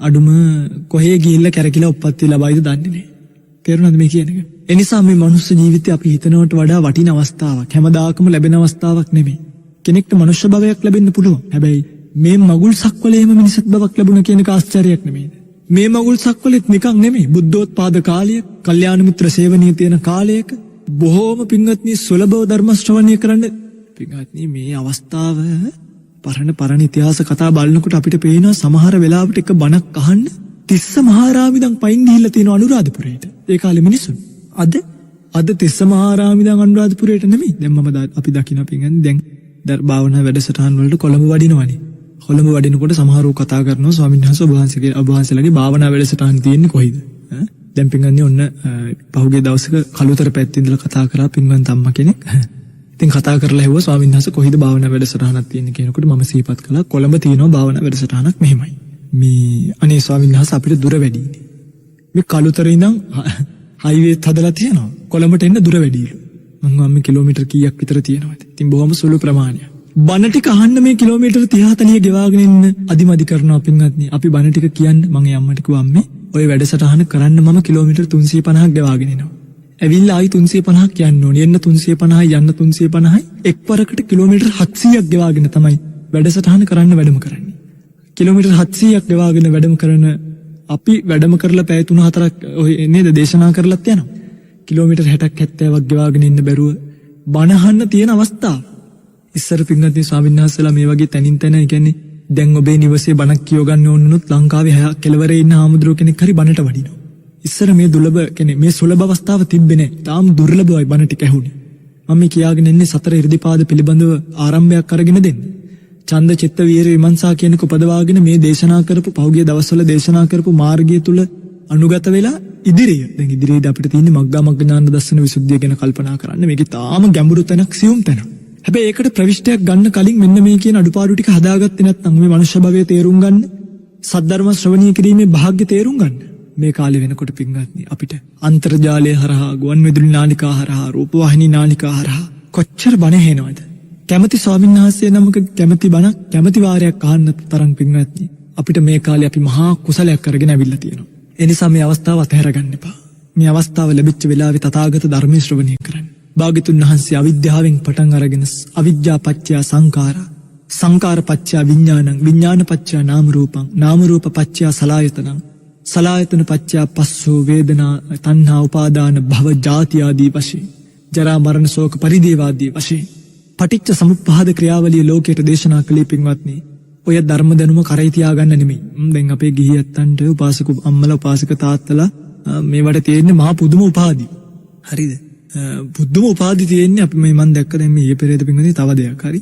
අඩුම කොහේ ගිහිල්ලා කැරකිලා උප්පත්ති ලබයිද දන්නේ නැහැ. තේරුණාද මේ කියන එක? ඒ නිසා මේ මනුස්ස ජීවිතය අපි හිතනවට වඩා වටින අවස්ථාවක්. හැමදාකම ලැබෙන අවස්ථාවක් නෙමෙයි. කෙනෙක්ට මනුෂ්‍ය භවයක් ලැබෙන්න පුළුවන්. හැබැයි මේ මගුල් සක්වලේම මිනිසත් බවක් ලැබුණ කියන එක ආශ්චර්යයක් නෙමෙයිද? මේ මගුල් සක්වලෙත් නිකන් නෙමෙයි. බුද්ධෝත්පාද කාලයක, කල්යාණ මිත්‍ර සේවනීය තියෙන කාලයක බොහෝම පින්වත්නි සුලභව ධර්ම ශ්‍රවණය කරන්න පින්වත්නි මේ අවස්ථාව පරණ ඉතිහාස කතා බලනකොට අපිට පේනවා සමහර වෙලාවට එක බණක් අහන්න තිස්ස මහරාමිදන් පයින් ගිහිල්ලා තියෙන අනුරාධපුරයට. ඒ කාලේ මිනිස්සු. අද තිස්ස මහරාමිදන් අනුරාධපුරයට නෙමෙයි. දැන් අපි දකින්න පින්වත්නි දැන් භාවනා වැඩසටහන් වලට කොළඹ වඩිනවනේ. කොළඹ වඩිනකොට සමහරව කතා කරනවා ස්වාමීන් වහන්සේ ඔබ වහන්සේලාගේ භාවනා වැඩසටහන් තියෙන්නේ කොහෙද? දැන් පින්වත්නි ඔන්න පහුගිය දවසක කළුතර පැත්තේ ඉඳලා කතා කරා පින්වන්ත අම්මා කෙනෙක්. ඉතින් කතා කරලා හෙව්වා ස්වාමීන් වහන්සේ කොහෙද භාවනා වැඩසටහනක් තියෙන්නේ කියනකොට මම සිහිපත් කළා කොළඹ තියෙනවා භාවනා වැඩසටහනක් මෙහෙමයි. මේ අනේ ස්වාමීන් වහන්සේ අපිට දුර වැඩිනේ. මේ කළුතරේ ඉඳන් හයිවේත් හදලා තියෙනවා. කොළඹට එන්න දුර වැඩිලු. මං අම්මේ කිලෝමීටර් කීයක් විතර තියෙනවද? ඉතින් බොහොම සුළු ප්‍රමාණයක්. බණ ටික අහන්න මේ කිලෝමීටර් 30 40 ගෙවාගෙන ඉන්න අදිමදි කරනවා පින්වත්නි. අපි බණ ටික කියන්න මං ඒ අම්මට කිව්වා අම්මේ ඔය වැඩසටහන කරන්න මම කිලෝමීටර් 350ක් ගෙවාගෙන එනවා. ඇවිල්ලා ආයි 350ක් යන්න ඕනේ. එන්න 350යි යන්න 350යි එක්වරකට කිලෝමීටර් 700ක් ගෙවාගෙන තමයි වැඩසටහන කරන්න වැඩම කරන්නේ. කිලෝමීටර් 700ක් ගෙවාගෙන වැඩම කරන අපි වැඩම කරලා පැය 3-4ක් ඔය නේද දේශනා කරලත් යනවා. කිලෝමීටර් 60ක් 70ක් ගෙවාගෙන ඉන්න බැරුව බණ අහන්න තියෙන අවස්ථාව. ඉස්සර පින්වත්නි ස්වාමීන් වහන්සේලා මේ වගේ තනින් තන කියන්නේ දැන් ඔබේ නිවසේ බණක් කියව ගන්න ඕන වුණොත් ලංකාවේ කෙළවරේ ඉන්න ආමුද්‍රෝ කෙනෙක් හරි බණට වඩිනවා. ඉස්සර මේ දුර්ලභ කියන්නේ මේ සුලභ අවස්ථාව තිබ්බේ නැහැ. තාම දුර්ලභවයි බණ ටික ඇහුනේ. මම මේ කියාගෙන ඉන්නේ සතර ඉර්ධිපාද පිළිබඳව ආරම්භයක් අරගෙන දෙන්න. ඡන්ද චිත්ත වීර විමර්ශා කියනක උපදවාගෙන මේ දේශනා කරපු පහුගිය දවස්වල දේශනා කරපු මාර්ගය තුල අනුගත වෙලා දැන් ඉදිරියේදී අපිට තියෙන්නේ මග්ගා මග්ග ඥාන දර්ශන විසුද්ධිය ගැන කල්පනා කරන්න. මේකේ තාම ගැඹුරු තැනක් සියුම් තැනක්. හැබැයි ඒකට ප්‍රවිෂ්ටයක් ගන්න කලින් මෙන්න මේ කියන අඩුපාඩු ටික හදාගත්තේ නැත්නම් මේ මනුෂ්‍ය භවයේ තේරුම් ගන්න, සද්ධර්ම ශ්‍රවණය කිරීමේ භාග්‍ය තේරුම් ගන්න. මේ කාලේ වෙනකොට පින්වත්නි අපිට අන්තර්ජාලය හරහා, ගුවන් විදුලි නාලිකා හරහා, රූපවාහිනී නාලිකා හරහා කොච්චර බණ ඇහෙනවද? කැමැති ස්වාමීන් වහන්සේ නමක කැමැති බණක් කැමැති වාරයක් අහන්න තරම් පින්වත්නි අපිට මේ කාලේ අපි මහා කුසලයක් අරගෙන අවිල්ලා තියෙනවා. ඒ නිසා මේ අවස්ථාව අතහැර ගන්න එපා. මේ අවස්ථාව ලැබිච්ච වෙලාවේ තථාගත ධර්මයේ ශ්‍රවණය කරන්න. භාග්‍යතුන් වහන්සේ අවිද්‍යාවෙන් පටන් අරගෙන අවිද්‍යා පත්‍ය සංඛාරා, සංඛාර පත්‍ය විඥානං, විඥාන පත්‍ය නාම රූපං, නාම රූප පත්‍ය සලආයතනං, සලආයතන පත්‍ය පස්සෝ වේදනා තණ්හා උපාදාන භව ජාති ආදී වශයෙන්, ජරා මරණ ශෝක පරිදේව ආදී වශයෙන් පටිච්ච සමුප්පාද ක්‍රියාවලිය ලෝකයට දේශනා කළේ පින්වත්නි. ඔය ධර්ම දැනුම කරේ තියාගන්න නෙමෙයි. දැන් අපේ ගිහියත්තන්ට උපාසක අම්මලා උපාසක තාත්තලා මේවට තියෙන්නේ මහා පුදුම උපාධි. හරිද? පුදුම උපාධි තියෙන්නේ අපි මම දැක්ක දැන් මේ ඊපෙරේද පින්වත්නි තව දෙයක්. හරි.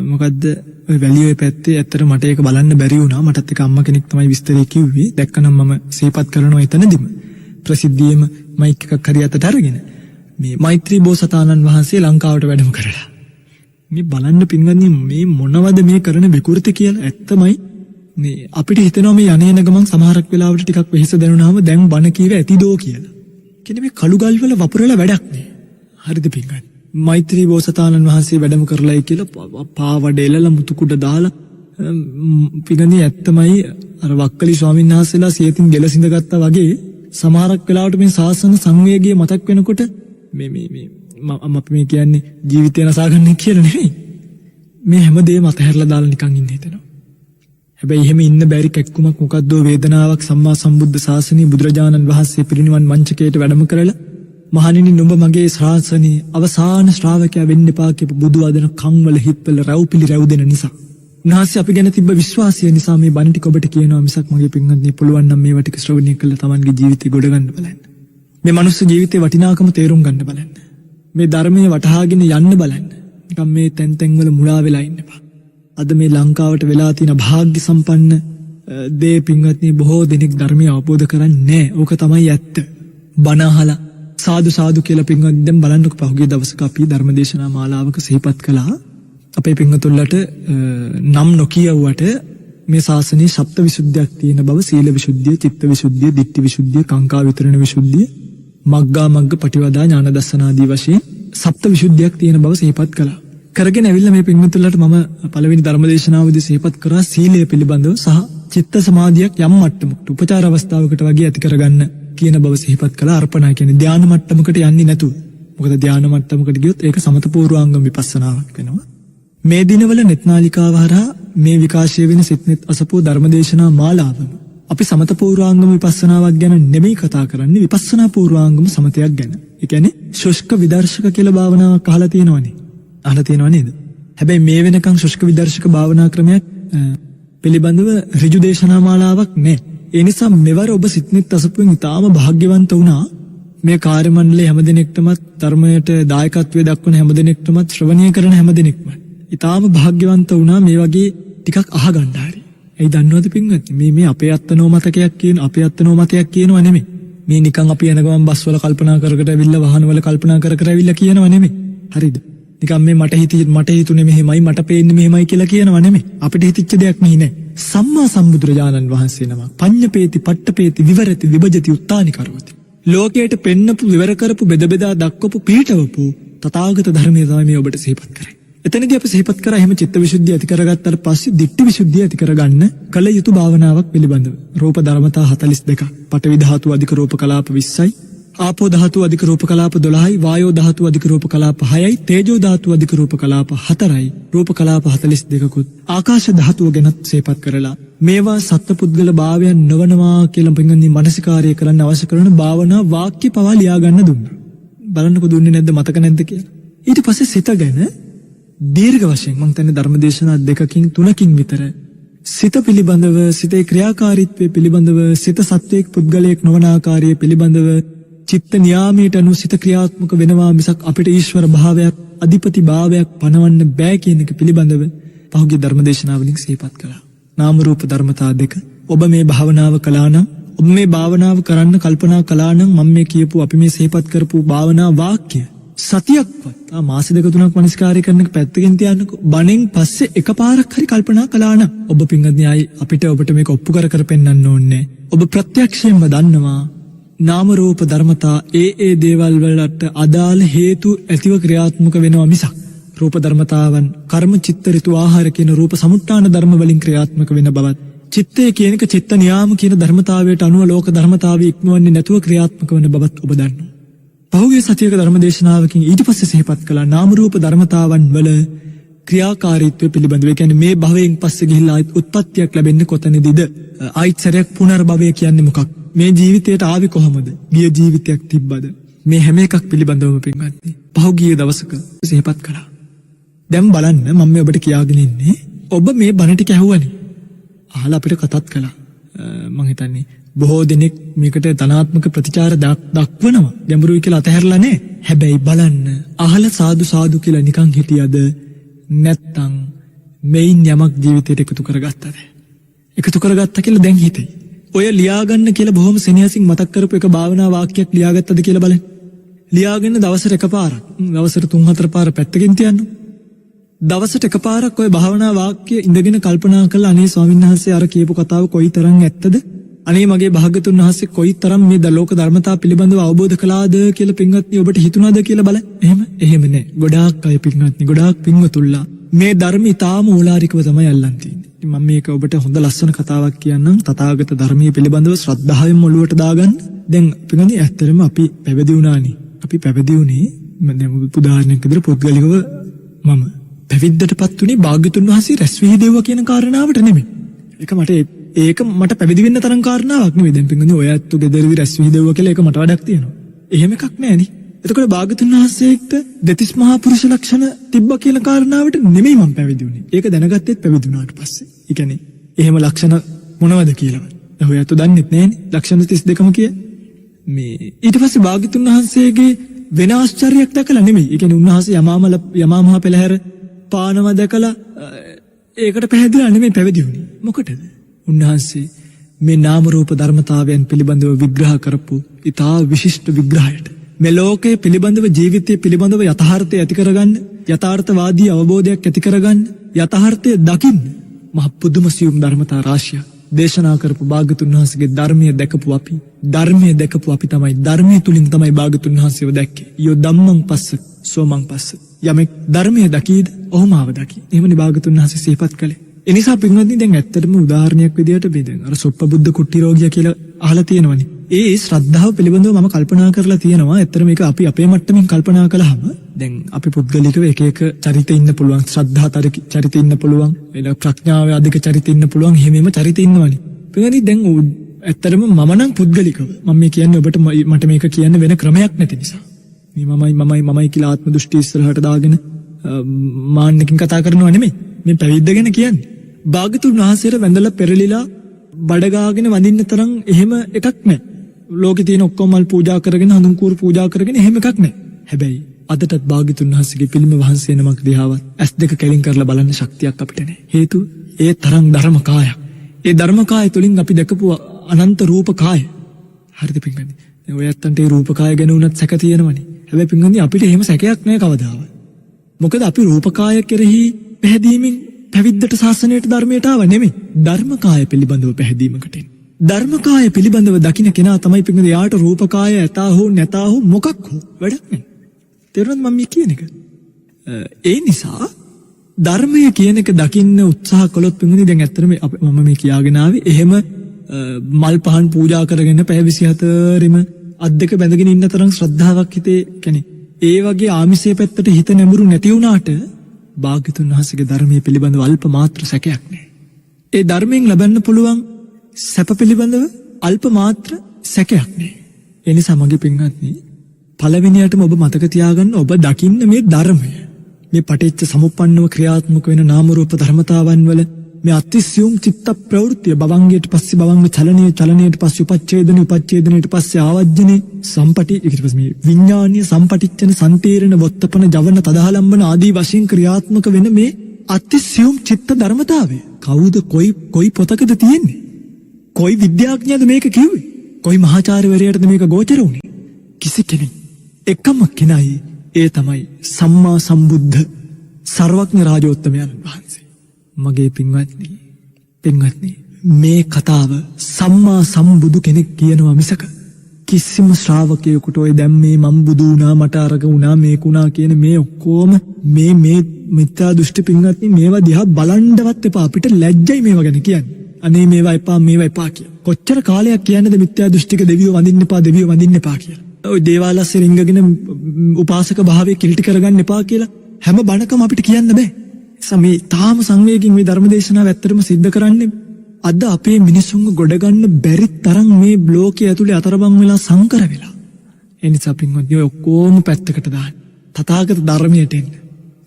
මොකද්ද ඔය වැලියෝ පැත්තේ ඇත්තට මට ඒක බලන්න බැරි වුණා. මටත් එක අම්මා කෙනෙක් තමයි විස්තරය කිව්වේ. දැක්කනම් මම සිහිපත් කරනවා එතනදිම. ප්‍රසිද්ධියේම මයික් එකක් හරි අතට අරගෙන මේ මෛත්‍රී බෝසතාණන් වහන්සේ ලංකාවට වැඩම කරලා මේ බලන්න පින්වත්නි මේ මොනවද මේ කරන විකෘති කියලා. ඇත්තමයි මේ අපිට හිතෙනවා මේ යන්නේන ගමන් සමහරක් වෙලාවට ටිකක් වෙහෙස දැනුණාම දැන් බණ කීව ඇතිදෝ කියලා. කියන මේ කළු ගල් වල වපුරලා වැඩක් නෑ. හරිද පින්වත්? මෛත්‍රී බෝසතාණන් වහන්සේ වැඩම කරලායි කියලා පාවඩ එලලා මුතු කුඩ දාලා පිගන්නේ ඇත්තමයි අර වක්කලි ස්වාමීන් වහන්සේලා සියතින් ගැලසිඳ ගත්තා වගේ සමහරක් වෙලාවට මේ ශාසන සංවේගය මතක් වෙනකොට අපි මේ කියන්නේ ජීවිතය නසාගන්න කියලා නෙවෙයි. මේ හැමදේම අතහැරලා දාලා නිකන් ඉන්න හිතෙනවා. හැබැයි එහෙම ඉන්න බැරි කැක්කුමක් මොකද්ද වේදනාවක් සම්මා සම්බුද්ධ ශාසනයේ බුදුරජාණන් වහන්සේ පිරිනිවන් මංචකයට වැඩම කරලා මහණෙනි නුඹ මගේ ශාසනයේ අවසාන ශ්‍රාවකයා වෙන්න එපා කියපු බුදු වදන කන්වල හිත්වල රැව්පිලි රැව් දෙන නිසා. උන්වහන්සේ අපි ගැන තිබ්බ විශ්වාසය නිසා මේ බණ ටික ඔබට කියනවා මිසක් මගේ පින්වත්නි පුළුවන් නම් මේවා ටික ශ්‍රවණය කළා තමන්ගේ ජීවිතේ ගොඩ ගන්න බලන්න. මේ මනුස්ස ජීවිතේ වටිනාකම තේරුම් ගන්න බලන්න. මේ ධර්මයේ වටහාගෙන යන්න බලන්න. නිකම් මේ තැන් වල මුලා වෙලා ඉන්න එපා. අද මේ ලංකාවට වෙලා තියෙන වාග්ය සම්පන්න දේ පින්වත්නි බොහෝ දෙනෙක් ධර්මය අවබෝධ කරන්නේ නැහැ. ඕක තමයි ඇත්ත. බණ අහලා සාදු සාදු කියලා පින්වත්නි දැන් බලන්නකො පහුගිය දවසක අපි ධර්මදේශනා මාලාවක සිහිපත් කළා. අපේ පින්වතුන්ලට නම් නොකියවුවට මේ ශාසනයේ සප්ත විසුද්ධියක් තියෙන බව සීල විසුද්ධිය, චිත්ත විසුද්ධිය, ditthi විසුද්ධිය, කාංකා විතරණ විසුද්ධිය, මග්ගා මග්ග පටිවදා ඥාන දර්ශන ආදී වශයෙන් සප්ත විසුද්ධියක් තියෙන බව සිහිපත් කළා. කරගෙන ඇවිල්ලා මේ පින්වතුන්ලට මම පළවෙනි ධර්මදේශනාවේදී සිහිපත් කරා සීලය පිළිබඳව සහ චිත්ත සමාධියක් යම් මට්ටමකට උපචාර අවස්ථාවකට වගේ ඇති කරගන්න කියන බව සිහිපත් කළා. අර්පණා කියන්නේ ධාන මට්ටමකට යන්නේ නැතුව. මොකද ධාන මට්ටමකට ගියොත් ඒක සමත පූර්වාංගම විපස්සනාවක් වෙනවා. මේ දිනවල net නාලිකාව හරහා මේ විකාශය වෙන සිත්නෙත් අසපෝ ධර්මදේශනා මාලාවම අපි සමත පූර්වාංගම විපස්සනාවක් ගැන නෙමෙයි කතා කරන්නේ විපස්සනා පූර්වාංගම සමතයක් ගැන. ඒ කියන්නේ ශුෂ්ක විදර්ශක කියලා භාවනාවක් අහලා තියෙනවනේ. අහලා තියෙනව නේද? හැබැයි මේ වෙනකන් ශුෂ්ක විදර්ශක භාවනා ක්‍රමයක් පිළිබඳව ඍජු දේශනා මාලාවක් නැහැ. ඒ නිසා මෙවර ඔබ සිත්නෙත් අසපුවෙන් ඉතාම භාග්‍යවන්ත වුණා. මේ කාර්ය මණ්ඩලයේ හැමදෙනෙක්ටමත් ධර්මයට දායකත්වයේ දක්වන හැමදෙනෙක්ටමත් ශ්‍රවණය කරන හැමදෙනෙක්ම ඉතාම භාග්‍යවන්ත වුණා මේ වගේ ටිකක් අහගන්න හරි. ඒ දන්නවද පින්වත්නි මේ අපේ අත්නෝ මතයක් කියනවා නෙමෙයි. මේ නිකන් අපි යන ගමන් බස් වල කල්පනා කර කර ඇවිල්ලා වාහන වල කල්පනා කර කර ඇවිල්ලා කියනවා නෙමෙයි. හරිද? නිකන් මේ මට හිතුනේ මෙහෙමයි මට පේන්නේ මෙහෙමයි කියලා කියනවා නෙමෙයි. අපිට හිතච්ච දෙයක් මෙහි නෑ. සම්මා සම්බුදුරජාණන් වහන්සේ නමක් පඤ්ඤපේති පට්ඨපේති විවරති විභජති උත්තානි කරවති. ලෝකයට පෙන්නපු විවර කරපු බෙද බෙදා දක්වපු පීඨවපු තථාගත ධර්මයේ තමයි මේ ඔබට සිහිපත් කරන්නේ. එතනදී අපි සිහිපත් කරා එහෙම චිත්ත විසුද්ධිය ඇති කරගත්තාට පස්සේ ditthi විසුද්ධිය ඇති කරගන්න කල යුතු භාවනාවක් පිළිබඳව රූප ධර්මතා 42ක් පඨවි ධාතු අධික රූප කලාප 20යි ආපෝ ධාතු අධික රූප කලාප 12යි වායෝ ධාතු අධික රූප කලාප 6යි තේජෝ ධාතු අධික රූප කලාප 4යි රූප කලාප 42කුත් ආකාශ ධාතුව ගැනත් සිහිපත් කරලා මේවා සත්පුද්ගල භාවයන් නොවනවා කියලා පින්ගන්නේ මානසිකාර්යය කරන්න අවශ්‍ය කරන භාවනා වාක්‍ය පවා ලියා ගන්න දුන්නා. බලන්නකො දුන්නේ නැද්ද මතක නැද්ද කියලා. ඊට පස්සේ සිත ගැන දීර්ඝ වශයෙන් මම තන්නේ ධර්මදේශනා 2කින් 3කින් විතර සිත පිළිබඳව සිතේ ක්‍රියාකාරීත්වය පිළිබඳව සිත සත්වයක් පුද්ගලයෙක් නොවන ආකාරය පිළිබඳව චිත්ත නියාමයට අනුව සිත ක්‍රියාත්මක වෙනවා මිසක් අපිට ඊශ්වර භාවයක් අධිපති භාවයක් පනවන්න බෑ කියන එක පිළිබඳව පහුගිය ධර්මදේශනාවලින් සිහිපත් කළා. නාම රූප ධර්මතා දෙක ඔබ මේ භාවනාව කළා නම් ඔබ මේ භාවනාව කරන්න කල්පනා කළා නම් මම මේ කියපු අපි මේ සිහිපත් කරපු භාවනා වාක්‍ය සතියක්වත් මාස දෙක තුනක් මනස්කාරය කරන එක පැත්තකින් තියන්නකෝ. බණෙන් පස්සේ එකපාරක් හරි කල්පනා කළා නම් ඔබ පින්වත්නි ආයි අපිට ඔබට මේක ඔප්පු කර පෙන්නන්න ඕනේ. ඔබ ප්‍රත්‍යක්ෂයෙන්ම දන්නවා නාම රූප ධර්මතා ඒ දේවල් වලට අදාළ හේතු ඇතිව ක්‍රියාත්මක වෙනවා මිසක් රූප ධර්මතාවන් කර්ම චිත්ත ඍතු ආහාර කියන රූප සමුත්ථාන ධර්ම වලින් ක්‍රියාත්මක වෙන බවත් චිත්තය කියන එක චිත්ත නියාම කියන ධර්මතාවයට අනුව ලෝක ධර්මතාවය ඉක්මවන්නේ නැතුව ක්‍රියාත්මක වෙන බවත් ඔබ දන්නවා. පහුගිය සතියක ධර්මදේශනාවකින් ඊට පස්සේ සිහිපත් කළා නාම රූප ධර්මතාවන් වල ක්‍රියාකාරීත්වය පිළිබඳව. ඒ කියන්නේ මේ භවයෙන් පස්සේ ගිහිල්ලා උත්පත්තියක් ලැබෙන්නේ කොතනදීද? ආයිත් සැරයක් පුනර්භවය කියන්නේ මොකක්? මේ ජීවිතයට ආවේ කොහොමද? ගිය ජීවිතයක් තිබ්බද? මේ හැම එකක් පිළිබඳවම පින්වත්නි පහුගිය දවසක සිහිපත් කළා. දැන් බලන්න මම මේ ඔබට කියාගෙන ඉන්නේ ඔබ මේ බණ ටික ඇහුවනේ. අහලා අපිට කතාත් කළා. මම හිතන්නේ බොහෝ දෙනෙක් මේකට ධනාත්මක ප්‍රතිචාර දක්වනවා. ගැඹුරුයි කියලා අතහැරලා නැහැ. හැබැයි බලන්න අහලා සාදු කියලා නිකන් හිටියද නැත්තම් මේන් යමක් ජීවිතයට එකතු කරගත්තද? එකතු කරගත්තා කියලා දැන් හිතේ. ඔය ලියාගන්න කියලා බොහොම සෙනෙහසින් මතක් කරපු එක භාවනා වාක්‍යයක් ලියාගත්තද කියලා බලන්න. ලියාගෙන දවසට එකපාරක් දවසට 3-4 පාර පැත්තකින් තියන්න. දවසට එකපාරක් ඔය භාවනා වාක්‍ය ඉඳගෙන කල්පනා කරලා අනේ ස්වාමීන් වහන්සේ අර කියපු කතාව කොයිතරම් ඇත්තද? අනේ මගේ භාග්‍යතුන් වහන්සේ කොයිතරම් මේ ලෝක ධර්මතා පිළිබඳව අවබෝධ කළාද කියලා පින්වත්නි ඔබට හිතුණාද කියලා බලන්න. එහෙම නෑ. ගොඩාක් අය පින්වත්නි ගොඩාක් පින්වතුල්ලා මේ ධර්ම ඉතාම ඕලාරිකව තමයි අල්ලන් තියෙන්නේ. මම මේක ඔබට හොඳ ලස්සන කතාවක් කියන්නම්. තථාගත ධර්මයේ පිළිබඳව ශ්‍රද්ධාවෙන් ඔළුවට දාගන්න. දැන් පින්වත්නි ඇත්තටම අපි පැවිදි වුණානේ. අපි පැවිදි වුණේ දැන් උදාහරණයක් විදිහට පුද්ගලිකව මම පැවිද්දටපත් උනේ භාග්‍යතුන් වහන්සේ රැස් වී දෙවුවා කියන කාරණාවට නෙමෙයි. ඒක මට පැවිදි වෙන්න තරම් කාරණාවක් නෙමෙයි. දැන් පින්වත්නි ඔය ඇත්තු ගෙදරදී රැස් වී දෙවුවා කියලා ඒක මට වැඩක් තියෙනවා. එහෙම එකක් නෑනේ. එතකොට භාග්‍යතුන් වහන්සේට දෙතිස් මහා පුරුෂ ලක්ෂණ තිබ්බා කියන කාරණාවට නෙමෙයි මම පැවිදි වුණේ. ඒක දැනගත්තෙත් පැවිදි වුණාට පස්සේ. ඒ කියන්නේ එහෙම ලක්ෂණ මොනවද කියලාවත්. ඔය ඇත්තු දන්නෙත් නෑනේ. ලක්ෂණ 32ම කිය. මේ ඊට පස්සේ භාග්‍යතුන් වහන්සේගේ වෙන ආශ්චර්යයක් දැකලා නෙමෙයි. ඒ කියන්නේ උන්වහන්සේ යමා මහ පෙළහැර පානව දැකලා ඒකට පැහැදිලා නෙමෙයි පැවිදි වුණේ. මොකටද? උන්වහන්සේ මේ නාම රූප ධර්මතාවයන් පිළිබඳව විග්‍රහ කරපු ඉතා විශිෂ්ට විග්‍රහයට මේ ලෝකයේ පිළිබඳව ජීවිතයේ පිළිබඳව යථාර්ථය ඇති කරගන්න, යථාර්ථවාදී අවබෝධයක් ඇති කරගන්න, යථාර්ථය දකින්න මහ පුදුම සියුම් ධර්මතා රාශිය දේශනා කරපු භාග්‍යතුන් වහන්සේගේ ධර්මයේ දැකපු අපි තමයි ධර්මයේ තුලින් තමයි භාග්‍යතුන් වහන්සේව දැක්කේ. යෝ ධම්මං පස්ස සෝමං පස්ස. යමෙක් ධර්මයේ දකීද ඔහුමාව දකී. එහෙමනේ භාග්‍යතුන් වහන්සේ සිහිපත් කළේ. එනිසා පින්වත්නි දැන් ඇත්තටම උදාහරණයක් විදියට මේ දැන් අර සොප්පබුද්ධ කුට්ටි රෝගියා කියලා අහලා තියෙනවනේ. ඒ ශ්‍රද්ධාව පිළිබඳව මම කල්පනා කරලා තියෙනවා. ඇත්තටම මේක අපි අපේ මට්ටමින් කල්පනා කළාම දැන් අපි පුද්ගලිකව එක චරිත ඉන්න පුළුවන්. ශ්‍රද්ධා චරිත ඉන්න පුළුවන්. එල ප්‍රඥාව අධික චරිත ඉන්න පුළුවන්. එහෙමම චරිත ඉන්නවනේ. පින්වත්නි දැන් ඇත්තටම මම නම් පුද්ගලිකව මම මේ කියන්නේ ඔබට මට මේක කියන්න වෙන ක්‍රමයක් නැති නිසා. මේ මමයි කියලා ආත්ම දෘෂ්ටි ඉස්සරහට දාගෙන මාන්නකින් කතා කරනවා නෙමෙයි. මේ පැවිද්ද ගැන කියන්නේ. භාග්‍යතුන් වහන්සේට වැඳලා පෙරලිලා බඩගාගෙන වඳින්න තරම් එහෙම එකක් නැහැ. ලෝකේ තියෙන ඔක්කොම මල් පූජා කරගෙන හඳුන් කූරු පූජා කරගෙන එහෙම එකක් නැහැ. හැබැයි අදටත් භාග්‍යතුන් වහන්සේගේ පිළිම වහන්සේ නමක් දිහාවත් S2 කෙලින් කරලා බලන්න ශක්තියක් අපිට නැහැ. හේතුව ඒ තරම් ධර්මකායක්. ඒ ධර්මකාය තුලින් අපි දැකපු අනන්ත රූපකාය. හරිද පින්වත්නි? දැන් ඔය ඇත්තන්ට ඒ රූපකාය ගැන උනත් සැක තියෙනවනේ. හැබැයි පින්වත්නි අපිට එහෙම සැකයක් නැහැ කවදාවත්. මොකද අපි රූපකාය කෙරෙහි පැහැදීමෙන් පැවිද්දට ශාසනයට ධර්මයට ආව නෙමෙයි. ධර්මකාය පිළිබඳව පැහැදීමකට එන්නේ. ධර්මකාය පිළිබඳව දකින්න කෙනා තමයි පින්වත්නි යාට රූපකාය ඇතා හෝ නැතා හෝ මොකක් හෝ වැඩක් නැහැ. තේරුණාද මම මේ කියන එක? ඒ නිසා ධර්මය කියන එක දකින්න උත්සාහ කළොත් පින්වත්නි දැන් ඇත්තටම මම මේ කියාගෙන ආවේ එහෙම මල් පහන් පූජා කරගෙන පැය 24ෙම අද්දක බැඳගෙන ඉන්න තරම් ශ්‍රද්ධාවක් හිතේ කියන්නේ ඒ වගේ ආමිෂයේ පැත්තට හිත නැඹුරු නැති වුණාට භාග්‍යතුන් වහන්සේගේ ධර්මයේ පිළිබඳව අල්ප මාත්‍ර සැකයක් නැහැ. ඒ ධර්මයෙන් ලබන්න පුළුවන් සැප පිළිබඳව අල්ප මාත්‍ර සැකයක් නැහැ. ඒ නිසා මගේ පින්වත්නි පළවෙනියටම ඔබ මතක තියාගන්න ඔබ දකින්න මේ ධර්මය. මේ පටිච්ච සමුප්පන්නව ක්‍රියාත්මක වෙන නාම රූප ධර්මතාවන් වල මේ අතිසියුම් චිත්ත ප්‍රවෘත්තිය භවංගයට පස්සේ භවංග චලනයට පස්සේ උපච්ඡේදනයට පස්සේ ආවජ්ජනේ සම්පටි ඊට පස්සේ මේ විඥානීය සම්පටිච්ඡන සම්තීරණ වොත්තපන ජවන තදහලම්බන ආදී වශයෙන් ක්‍රියාත්මක වෙන මේ අතිසියුම් චිත්ත ධර්මතාවය කවුද කොයි පොතකද තියෙන්නේ? කොයි විද්‍යාඥයාද මේක කිව්වේ? කොයි මහාචාර්යවරයාටද මේක ගෝචර වුනේ? කිසි කෙනෙක්. එකම කෙනයි ඒ තමයි සම්මා සම්බුද්ධ සර්වඥ රාජෝත්තමයන් වහන්සේ. මගේ පින්වත්නි මේ කතාව සම්මා සම්බුදු කෙනෙක් කියනවා මිසක කිසිම ශ්‍රාවකයෙකුට ඔය දැන් මේ මම් බුදු වුණා මට අරග වුණා මේක වුණා කියන මේ ඔක්කොම මේ මිත්‍යා දෘෂ්ටි පින්වත්නි මේවා දිහා බලන්නවත් එපා. අපිට ලැජ්ජයි මේවා ගැන කියන්නේ. අනේ මේවා එපා කියලා. කොච්චර කාලයක් කියන්නද මිත්‍යා දෘෂ්ටික දෙවියෝ වඳින්න එපා කියලා. ඔය දේවාලස්සේ රිංගගෙන උපාසක භාවයේ කිලිටි කරගන්න එපා කියලා හැම බණකම අපිට කියන්න බෑ. සමේ තාම සංවේගින් මේ ධර්මදේශනාව ඇත්තටම සිද්ධ කරන්නේ අද අපේ මිනිසුන්ව ගොඩ ගන්න බැරි තරම් මේ බ්ලෝකයේ ඇතුලේ අතරබන් වෙලා සංකර වෙලා. ඒ නිසා පින්වත්නි ඔය ඔක්කොම පැත්තකට දාන්න. තථාගත ධර්මයට එන්න.